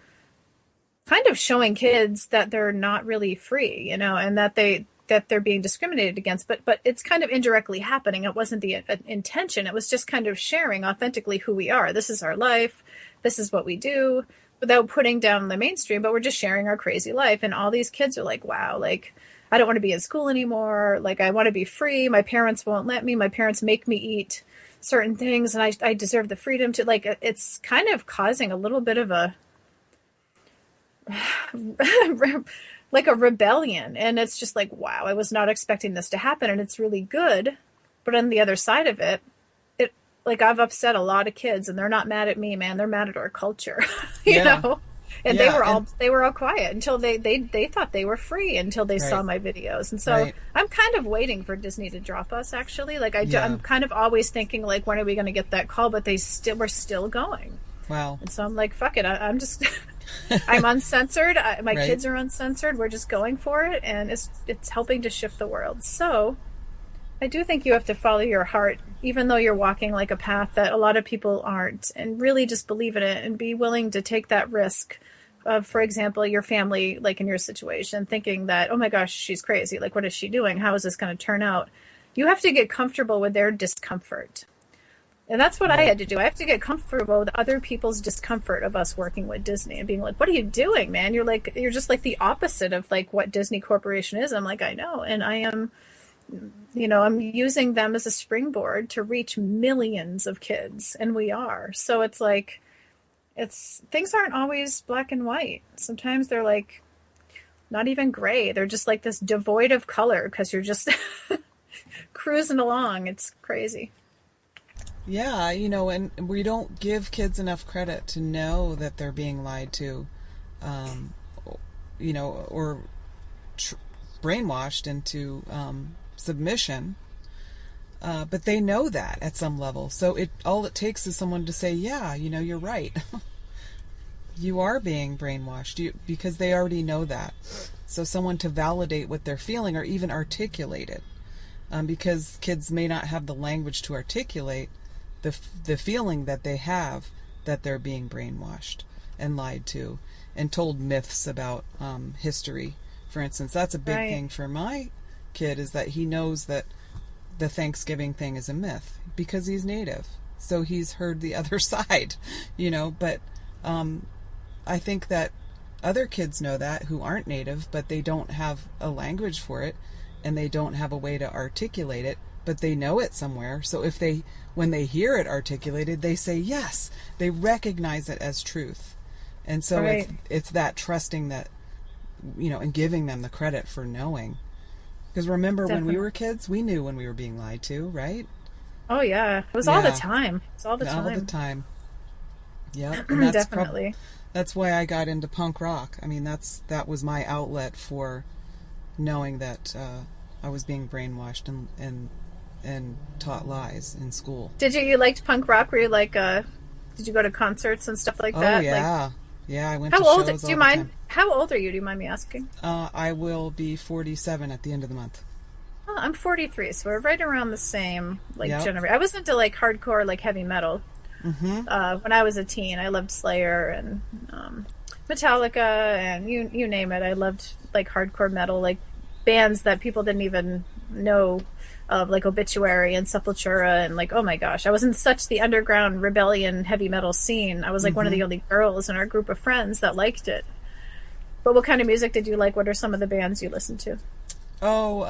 kind of showing kids that they're not really free, and that they're being discriminated against, but it's kind of indirectly happening. It wasn't the intention. It was just kind of sharing authentically who we are. This is our life. This is what we do, without putting down the mainstream, but we're just sharing our crazy life. And all these kids are like, wow, like, I don't want to be in school anymore. Like, I want to be free. My parents won't let me. My parents make me eat certain things, and I deserve the freedom to, like, it's kind of causing a little bit of a, like a rebellion. And it's just like, wow, I was not expecting this to happen. And it's really good. But on the other side of it, like I've upset a lot of kids, and they're not mad at me, man. They're mad at our culture, you know? And they were all quiet until they thought they were free until they saw my videos. And so I'm kind of waiting for Disney to drop us, actually. Like I'm kind of always thinking like, when are we going to get that call? But we're still going. Wow. And so I'm like, fuck it. I'm just, I'm uncensored. My kids are uncensored. We're just going for it. And it's helping to shift the world. So I do think you have to follow your heart, even though you're walking like a path that a lot of people aren't, and really just believe in it and be willing to take that risk of, for example, your family, like in your situation, thinking that, oh my gosh, she's crazy. Like, what is she doing? How is this going to turn out? You have to get comfortable with their discomfort. And that's what I had to do. I have to get comfortable with other people's discomfort of us working with Disney and being like, what are you doing, man? You're just like the opposite of like what Disney Corporation is. I'm like, I know. And I am, I'm using them as a springboard to reach millions of kids, and we are. So it's like, things aren't always black and white. Sometimes they're like not even gray. They're just like this devoid of color because you're just cruising along. It's crazy. Yeah, and we don't give kids enough credit to know that they're being lied to, or brainwashed into submission, but they know that at some level. So all it takes is someone to say, yeah, you're right. You are being brainwashed, because they already know that. So someone to validate what they're feeling or even articulate it, because kids may not have the language to articulate the feeling that they have that they're being brainwashed and lied to and told myths about history. For instance, that's a big thing for my kid, is that he knows that the Thanksgiving thing is a myth because he's Native. So he's heard the other side, but I think that other kids know that who aren't Native, but they don't have a language for it and they don't have a way to articulate it, but they know it somewhere. So when they hear it articulated, they say yes. They recognize it as truth. And so it's that trusting that, and giving them the credit for knowing. Because remember, when we were kids, we knew when we were being lied to, right? Oh, yeah. It was all the time. It was all the time. All the time. Yep. And that's definitely. That's why I got into punk rock. I mean, that was my outlet for knowing that I was being brainwashed and taught lies in school. You liked punk rock? Were you like, did you go to concerts and stuff like that? Oh, yeah. Yeah, I went to shows all the time. How old are you? Do you mind me asking? I will be 47 at the end of the month. Oh, I'm 43, so we're right around the same generation. I was into hardcore, heavy metal. Mm-hmm. When I was a teen, I loved Slayer and Metallica and you name it. I loved hardcore metal, bands that people didn't even know of, Obituary and Sepultura, and oh my gosh, I was in such the underground rebellion heavy metal scene. I was one of the only girls in our group of friends that liked it. But what kind of music did you like? What are some of the bands you listened to? Oh,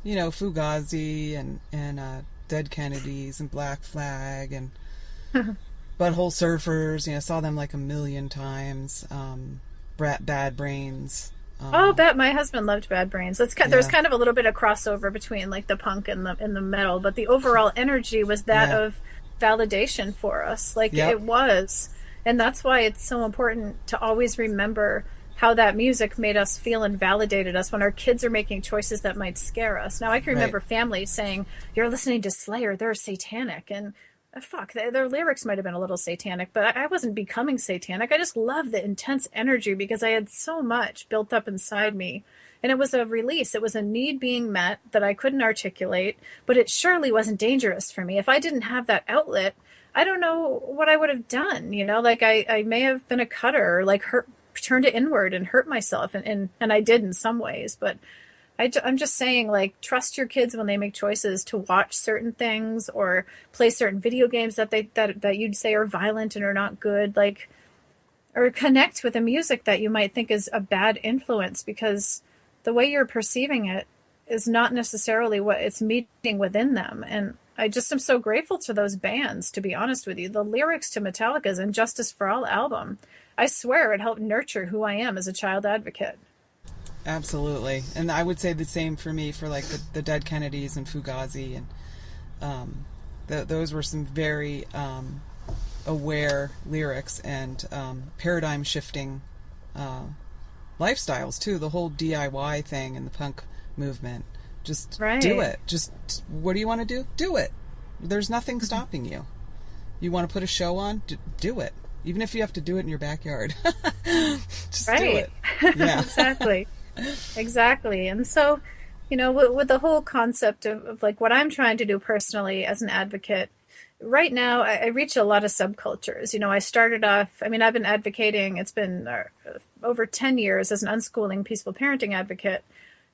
Fugazi and Dead Kennedys and Black Flag and Butthole Surfers. Saw them a million times. Bad Brains. My husband loved Bad Brains. There's kind of a little bit of crossover between the punk and the metal, but the overall energy was that of validation for us. It was, and that's why it's so important to always remember how that music made us feel and validated us when our kids are making choices that might scare us. Now I can remember families saying, "You're listening to Slayer; they're satanic," and their lyrics might have been a little satanic, but I wasn't becoming satanic. I just loved the intense energy because I had so much built up inside me. And it was a release. It was a need being met that I couldn't articulate, but it surely wasn't dangerous for me. If I didn't have that outlet, I don't know what I would have done. I may have been a cutter, or turned it inward and hurt myself. And I did in some ways, but I'm just saying, trust your kids when they make choices to watch certain things or play certain video games that you'd say are violent and are not good, or connect with a music that you might think is a bad influence, because the way you're perceiving it is not necessarily what it's meeting within them. And I just am so grateful to those bands, to be honest with you. The lyrics to Metallica's And Justice for All album, I swear it helped nurture who I am as a child advocate. Absolutely. And I would say the same for me for the Dead Kennedys and Fugazi, and those were some very aware lyrics and paradigm shifting lifestyles too. The whole DIY thing and the punk movement. Just do it. Just what do you want to do? Do it. There's nothing stopping you. You want to put a show on? Do it. Even if you have to do it in your backyard. Just do it. Yeah. Exactly. And so, with the whole concept of what I'm trying to do personally as an advocate, right now I reach a lot of subcultures. I started off, I've been advocating, it's been over 10 years as an unschooling peaceful parenting advocate.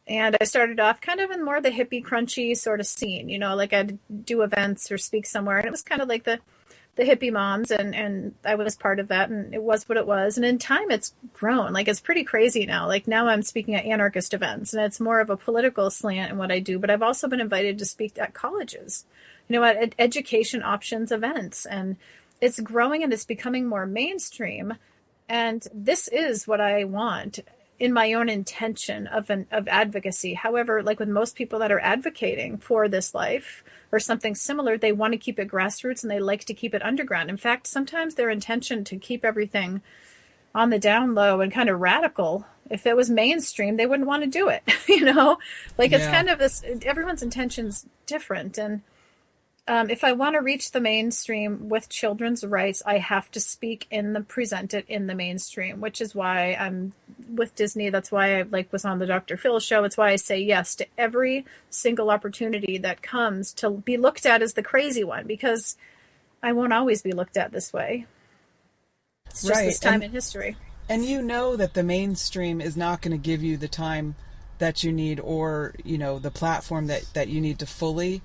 And I started off kind of in more the hippie, crunchy sort of scene, I'd do events or speak somewhere. And it was kind of like the hippie moms, and I was part of that, and it was what it was. And in time, it's grown. It's pretty crazy now. Now I'm speaking at anarchist events, and it's more of a political slant in what I do. But I've also been invited to speak at colleges, at education options events. And it's growing, and it's becoming more mainstream. And this is what I want in my own intention of advocacy. However, with most people that are advocating for this life or something similar, they want to keep it grassroots and they like to keep it underground. In fact, sometimes their intention to keep everything on the down low and kind of radical, if it was mainstream, they wouldn't want to do it. It's kind of this, everyone's intention's different. And if I want to reach the mainstream with children's rights, I have to present it in the mainstream, which is why I'm with Disney. That's why I was on the Dr. Phil show. It's why I say yes to every single opportunity that comes to be looked at as the crazy one, because I won't always be looked at this way. It's just this time in history. And that the mainstream is not going to give you the time that you need, or, the platform that you need to fully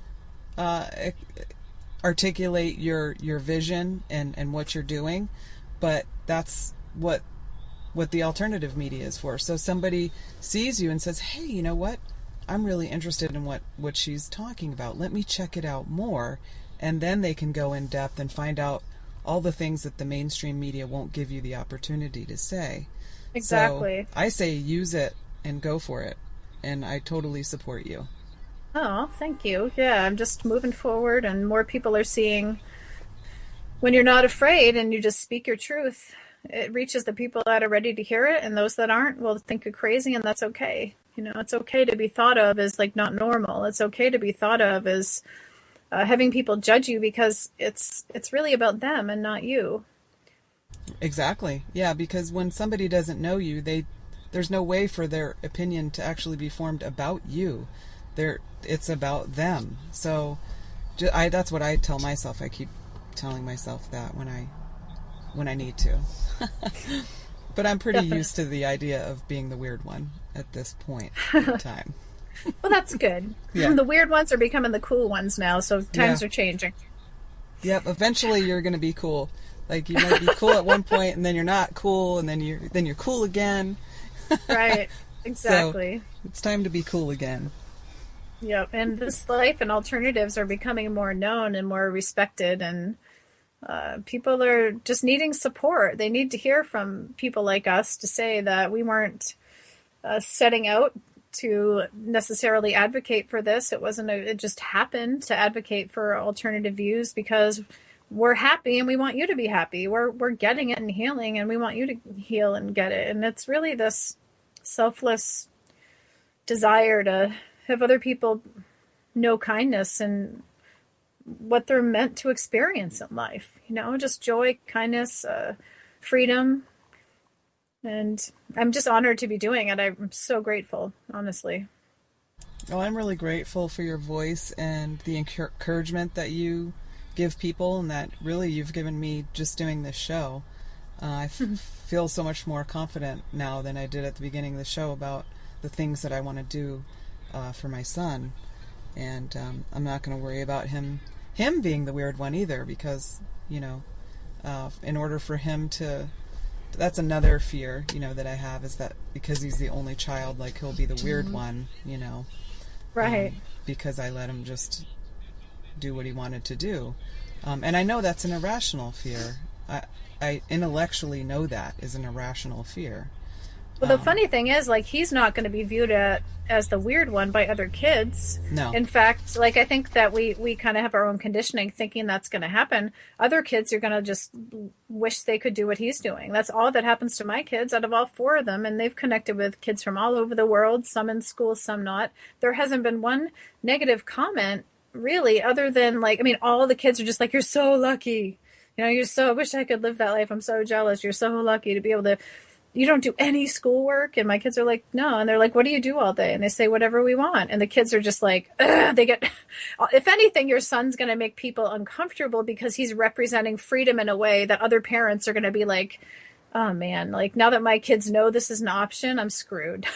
articulate your vision and what you're doing, but that's what the alternative media is for. So somebody sees you and says, hey, you know what? I'm really interested in what she's talking about. Let me check it out more. And then they can go in depth and find out all the things that the mainstream media won't give you the opportunity to say. Exactly. So I say use it and go for it. And I totally support you. Oh, thank you. Yeah, I'm just moving forward, and more people are seeing when you're not afraid and you just speak your truth, it reaches the people that are ready to hear it, and those that aren't will think you're crazy, and that's okay. You know, it's okay to be thought of as like not normal. It's okay to be thought of as having people judge you, because it's really about them and not you. Exactly. Yeah, because when somebody doesn't know you, there's no way for their opinion to actually be formed about you. It's about them. So that's what I tell myself. I keep telling myself that when I need to. But I'm pretty Definitely. used to the idea of being the weird one at this point in time. Well, that's good. Yeah. The weird ones are becoming the cool ones now, so times are changing. Yep. Eventually, you're going to be cool. Like, you might be cool at one point, and then you're not cool, and then you're cool again. Right. Exactly. So it's time to be cool again. Yep. And this life and alternatives are becoming more known and more respected, and people are just needing support. They need to hear from people like us to say that we weren't setting out to necessarily advocate for this. It just happened to advocate for alternative views because we're happy and we want you to be happy. We're getting it and healing, and we want you to heal and get it. And it's really this selfless desire to have other people know kindness and what they're meant to experience in life. You know, just joy, kindness, freedom. And I'm just honored to be doing it. I'm so grateful, honestly. Well, I'm really grateful for your voice and the encouragement that you give people, and that really you've given me just doing this show. I feel so much more confident now than I did at the beginning of the show about the things that I want to do for my son. And I'm not going to worry about him being the weird one either, because, you know, in order for him to... That's another fear, you know, that I have, is that because he's the only child, like, he'll be the weird one, you know. Right. Because I let him just do what he wanted to do. And I know that's an irrational fear. I intellectually know that is an irrational fear. Well, the funny thing is, like, he's not going to be viewed as the weird one by other kids. No. In fact, like, I think that we kind of have our own conditioning thinking that's going to happen. Other kids are going to just wish they could do what he's doing. That's all that happens to my kids out of all four of them. And they've connected with kids from all over the world, some in school, some not. There hasn't been one negative comment, really, other than, like, I mean, all the kids are just like, you're so lucky. You know, I wish I could live that life. I'm so jealous. You're so lucky to be able to... You don't do any schoolwork? And my kids are like, no. And they're like, what do you do all day? And they say, whatever we want. And the kids are just like, they get, if anything, your son's going to make people uncomfortable because he's representing freedom in a way that other parents are going to be like, oh man, like, now that my kids know this is an option, I'm screwed.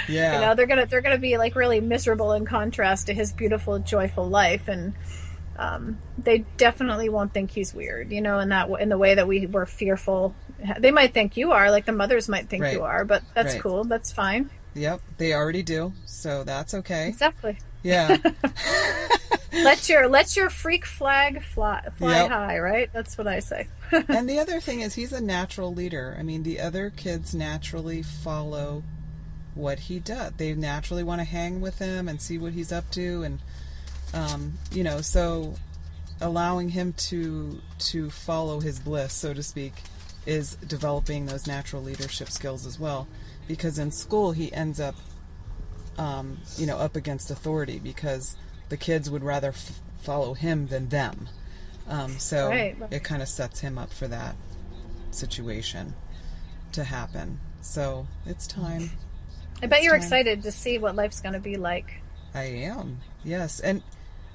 Yeah. You know, they're going to be like really miserable in contrast to his beautiful, joyful life. And they definitely won't think he's weird, you know, in the way that we were fearful. They might think you are, like the mothers might think you are, but that's cool. That's fine. Yep, they already do, so that's okay. Exactly. Yeah. let your freak flag fly high, right? That's what I say. And the other thing is, he's a natural leader. I mean, the other kids naturally follow what he does. They naturally want to hang with him and see what he's up to, and you know, so allowing him to follow his bliss, so to speak, is developing those natural leadership skills as well. Because in school he ends up, you know, up against authority because the kids would rather follow him than them. So it kind of sets him up for that situation to happen. So it's time. I bet you're excited to see what life's going to be like. I am, yes. And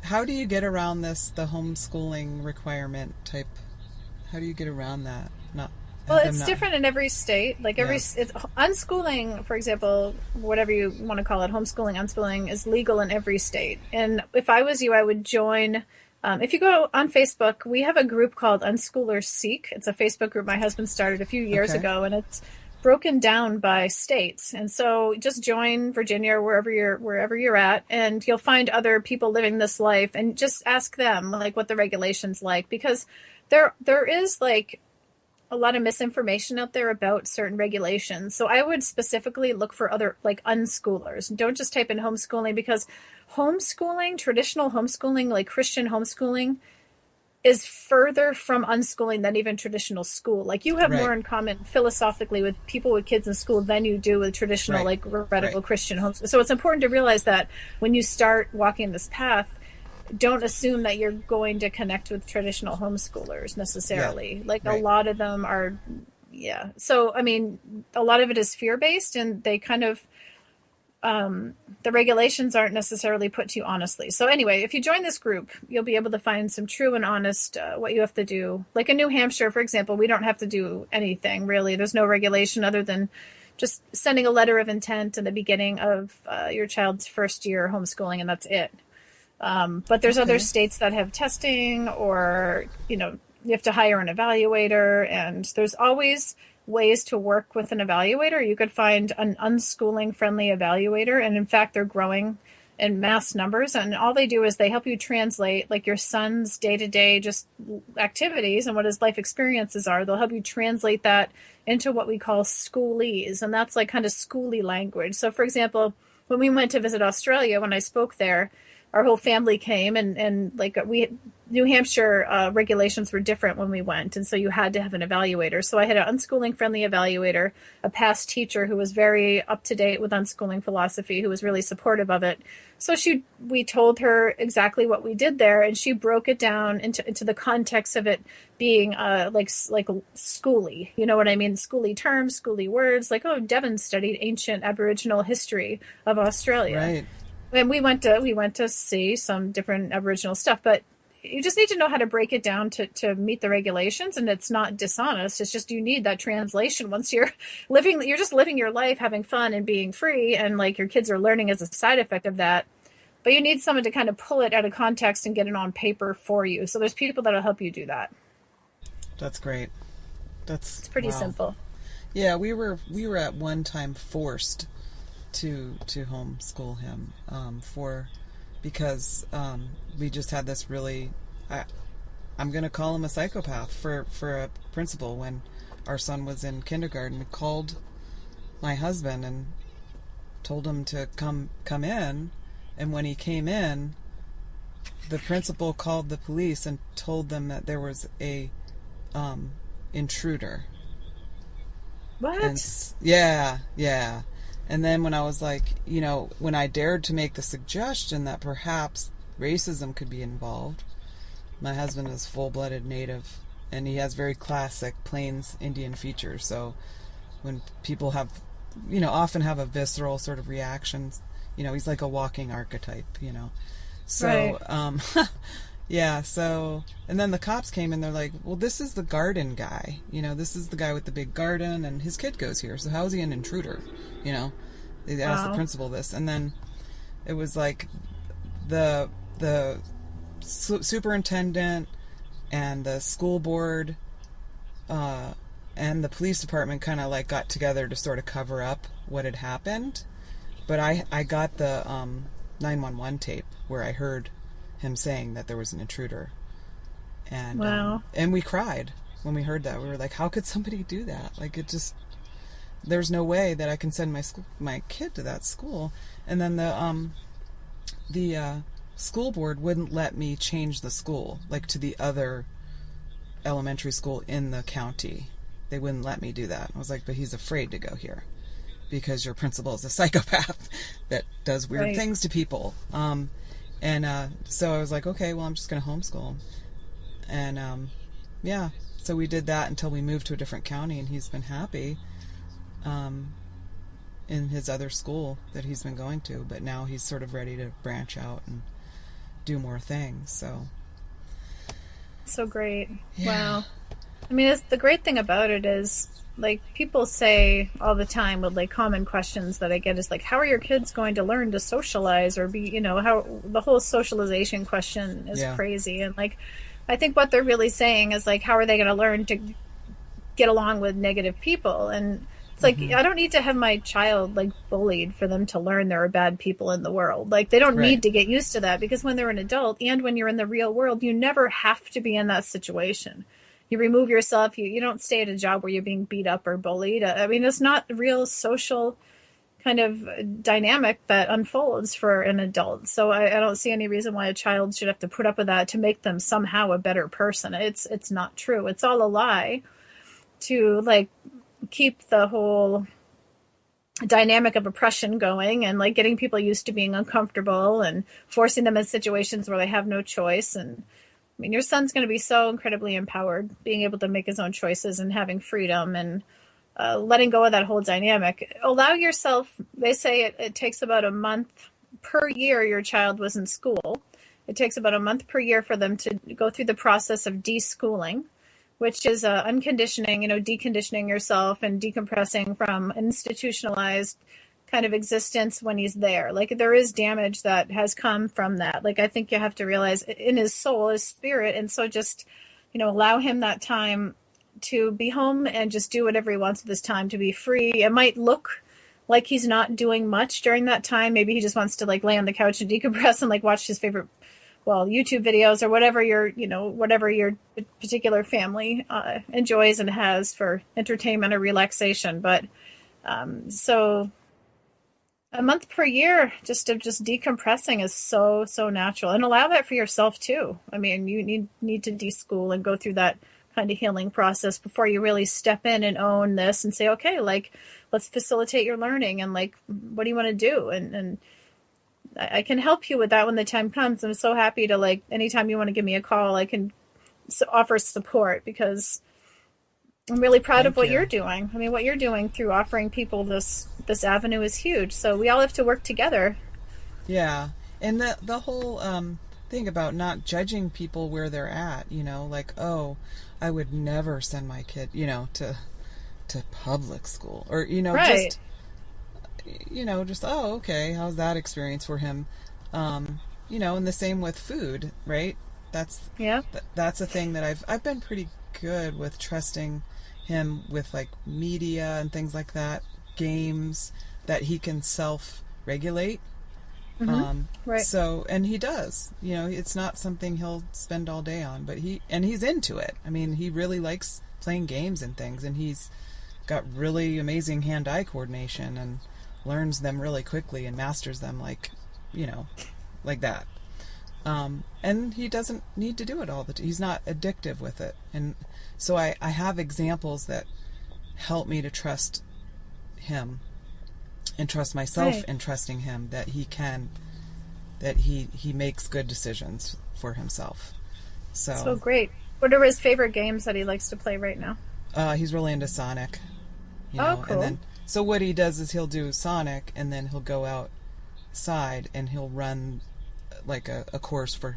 how do you get around the homeschooling requirement type? How do you get around that? Well, it's different in every state. Like it's unschooling, for example, whatever you want to call it, homeschooling, unschooling is legal in every state. And if I was you, I would join. If you go on Facebook, we have a group called Unschoolers Seek. It's a Facebook group my husband started a few years ago, and it's broken down by states. And so just join Virginia or wherever you're at, and you'll find other people living this life, and just ask them like what the regulations like, because there is like a lot of misinformation out there about certain regulations. So I would specifically look for other like unschoolers. Don't just type in homeschooling, because homeschooling, traditional homeschooling, like Christian homeschooling, is further from unschooling than even traditional school. Like you have more in common philosophically with people with kids in school than you do with traditional like radical Christian homeschooling. So it's important to realize that when you start walking this path, don't assume that you're going to connect with traditional homeschoolers necessarily. Like a lot of them are, So, I mean, a lot of it is fear-based, and they kind of, the regulations aren't necessarily put to you honestly. So anyway, if you join this group, you'll be able to find some true and honest, what you have to do. Like in New Hampshire, for example, we don't have to do anything really. There's no regulation other than just sending a letter of intent in the beginning of your child's first year homeschooling, and that's it. But there's other states that have testing, or, you have to hire an evaluator, and there's always ways to work with an evaluator. You could find an unschooling friendly evaluator. And in fact, they're growing in mass numbers. And all they do is they help you translate like your son's day-to-day just activities and what his life experiences are. They'll help you translate that into what we call schoolese. And that's like kind of schooly language. So for example, when we went to visit Australia, when I spoke there, our whole family came, and like New Hampshire regulations were different when we went. And so you had to have an evaluator. So I had an unschooling friendly evaluator, a past teacher who was very up to date with unschooling philosophy, who was really supportive of it. So we told her exactly what we did there, and she broke it down into the context of it being like schooly. You know what I mean? Schooly terms, schooly words, like, oh, Devon studied ancient Aboriginal history of Australia. Right. And we went to see some different Aboriginal stuff, but you just need to know how to break it down to meet the regulations, and it's not dishonest. It's just you need that translation once you're just living your life, having fun and being free, and like your kids are learning as a side effect of that. But you need someone to kind of pull it out of context and get it on paper for you. So there's people that'll help you do that. That's great. It's pretty simple. Yeah, we were at one time forced to homeschool him because we just had this really, I'm going to call him a psychopath for a principal. When our son was in kindergarten, we called my husband and told him to come in, and when he came in, the principal called the police and told them that there was a intruder. What? Yeah. And then when I was like, when I dared to make the suggestion that perhaps racism could be involved, my husband is full-blooded Native, and he has very classic Plains Indian features. So when people have, often have a visceral sort of reaction, he's like a walking archetype, So, right. Yeah, so, and then the cops came and they're like, well, this is the garden guy, this is the guy with the big garden, and his kid goes here, so how is he an intruder, They asked the principal this, and then it was like the superintendent and the school board and the police department kind of like got together to sort of cover up what had happened, but I got the 911 tape where I heard him saying that there was an intruder, and and we cried when we heard that. We were like, how could somebody do that? Like, it just, there's no way that I can send my kid to that school. And then the school board wouldn't let me change the school, like to the other elementary school in the county. They wouldn't let me do that. I was like, but he's afraid to go here because your principal is a psychopath that does weird things to people. So I was like, okay, well, I'm just going to homeschool him. And, so we did that until we moved to a different county, and he's been happy, in his other school that he's been going to, but now he's sort of ready to branch out and do more things. So great. Yeah. Wow. I mean, the great thing about it is, like, people say all the time with like common questions that I get is like, how are your kids going to learn to socialize or be, how the whole socialization question is crazy. And like, I think what they're really saying is like, how are they going to learn to get along with negative people? And It's like, I don't need to have my child like bullied for them to learn there are bad people in the world. Like they don't need to get used to that, because when they're an adult and when you're in the real world, you never have to be in that situation. You remove yourself. You don't stay at a job where you're being beat up or bullied. I mean, it's not real social kind of dynamic that unfolds for an adult. So I don't see any reason why a child should have to put up with that to make them somehow a better person. It's not true. It's all a lie to like keep the whole dynamic of oppression going and like getting people used to being uncomfortable and forcing them in situations where they have no choice. And I mean, your son's going to be so incredibly empowered, being able to make his own choices and having freedom and letting go of that whole dynamic. Allow yourself, they say it takes about a month per year your child was in school. It takes about a month per year for them to go through the process of deschooling, which is unconditioning, deconditioning yourself and decompressing from institutionalized kind of existence when he's there. Like there is damage that has come from that. Like I think you have to realize in his soul, his spirit. And so just, allow him that time to be home and just do whatever he wants with his time, to be free. It might look like he's not doing much during that time. Maybe he just wants to like lay on the couch and decompress and like watch his favorite, YouTube videos or whatever your particular family enjoys and has for entertainment or relaxation. But so a month per year just of just decompressing is so natural, and allow that for yourself too. I mean, you need to deschool and go through that kind of healing process before you really step in and own this and say, okay, like, let's facilitate your learning. And like, what do you want to do? And I can help you with that when the time comes. I'm so happy to like, anytime you want to give me a call, I can offer support, because I'm really proud of what you're doing. I mean, what you're doing through offering people this avenue is huge. So we all have to work together. Yeah. And the whole thing about not judging people where they're at, like, oh, I would never send my kid, to public school, or, right. just, oh, okay, how's that experience for him? And the same with food, right? That's a thing that I've been pretty good with trusting him with like media and things like that, games that he can self-regulate. Right. So, and he does, it's not something he'll spend all day on, but he's into it. I mean, he really likes playing games and things, and he's got really amazing hand-eye coordination and learns them really quickly and masters them like that. And he doesn't need to do it all the time. He's not addictive with it. And so I have examples that help me to trust him and trust myself in trusting him, that he makes good decisions for himself. So great. What are his favorite games that he likes to play right now? He's really into Sonic. Oh, cool. And then, so what he does is he'll do Sonic, and then he'll go outside and he'll run like a course for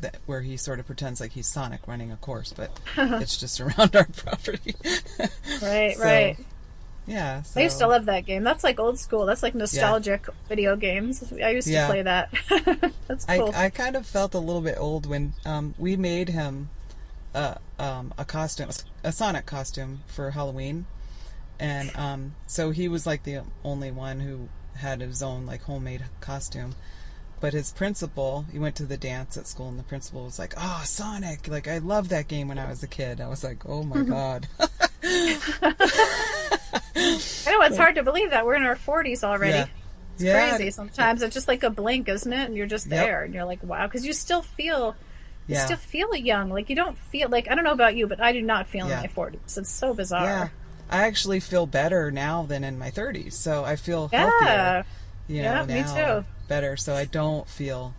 that, where he sort of pretends like he's Sonic running a course, but it's just around our property. Right. Yeah. So. I used to love that game. That's like old school. That's like nostalgic video games. I used to play that. That's cool. I kind of felt a little bit old when we made him a costume, a Sonic costume for Halloween. And so he was like the only one who had his own like homemade costume. But his principal, he went to the dance at school, and the principal was like, "Oh, Sonic! Like, I loved that game when I was a kid." I was like, "Oh my god!" I know, it's hard to believe that we're in our 40s already. It's crazy. Sometimes it's just like a blink, isn't it? And you're just there, and you're like, "Wow!" Because you still feel, young. Like you don't feel like, I don't know about you, but I do not feel in my 40s. It's so bizarre. Yeah, I actually feel better now than in my 30s, so I feel healthier. Now, me too. Better, so I don't feel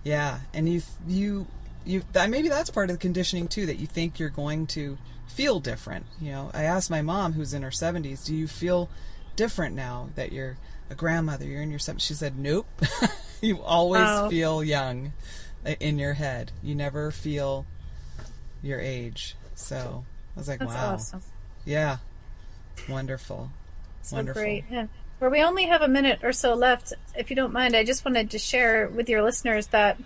and you maybe that's part of the conditioning too, that you think you're going to feel different. I asked my mom, who's in her 70s, do you feel different now that you're a grandmother, you're in your 70s? She said, nope. You always feel young in your head, you never feel your age. So I was like, that's wow, awesome. Yeah, wonderful. Wonderful. Great. Yeah. Well, we only have a minute or so left. If you don't mind, I just wanted to share with your listeners that,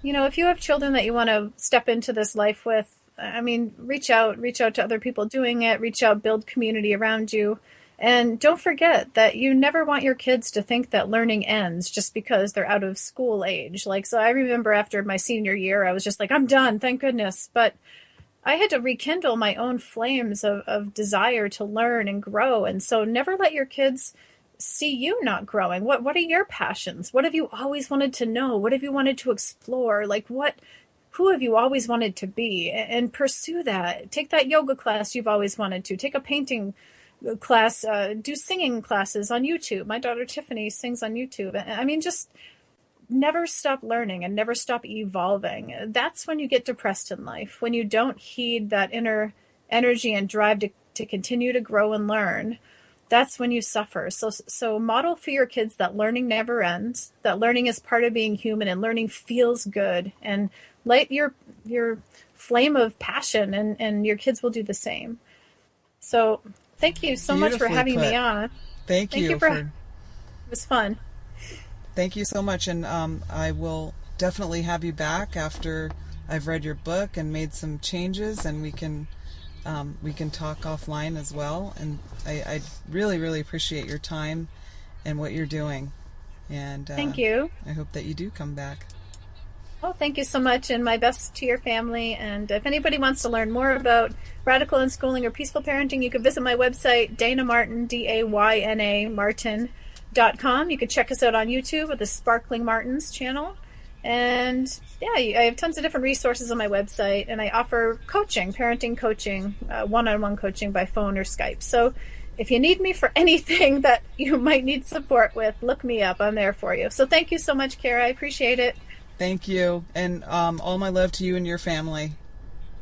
if you have children that you want to step into this life with, I mean, reach out to other people doing it, reach out, build community around you. And don't forget that you never want your kids to think that learning ends just because they're out of school age. Like, so I remember after my senior year, I was just like, I'm done, thank goodness. But I had to rekindle my own flames of desire to learn and grow. And so never let your kids see you not growing. What are your passions? What have you always wanted to know? What have you wanted to explore? Like, who have you always wanted to be? And pursue that. Take that yoga class you've always wanted to. Take a painting class, do singing classes on YouTube. My daughter Tiffany sings on YouTube. I mean, just never stop learning and never stop evolving. That's when you get depressed in life, when you don't heed that inner energy and drive to continue to grow and learn. That's when you suffer. So model for your kids that learning never ends, that learning is part of being human and learning feels good, and light your flame of passion, and your kids will do the same. So thank you so much for having me on. Thank you for it was fun. Thank you so much, and I will definitely have you back after I've read your book and made some changes, and we can talk offline as well. And I really, really appreciate your time and what you're doing. And thank you. I hope that you do come back. Well, thank you so much, and my best to your family. And if anybody wants to learn more about radical unschooling or peaceful parenting, you can visit my website, Dayna Martin, Dayna Martin.com. You can check us out on YouTube with the Sparkling Martins channel. And yeah, I have tons of different resources on my website, and I offer coaching, parenting coaching, one-on-one coaching by phone or Skype. So if you need me for anything that you might need support with, look me up. I'm there for you. So thank you so much, Kara. I appreciate it. Thank you. And all my love to you and your family.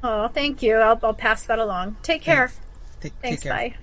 Oh, thank you. I'll pass that along. Take care. Thanks. Take Thanks. care. Bye.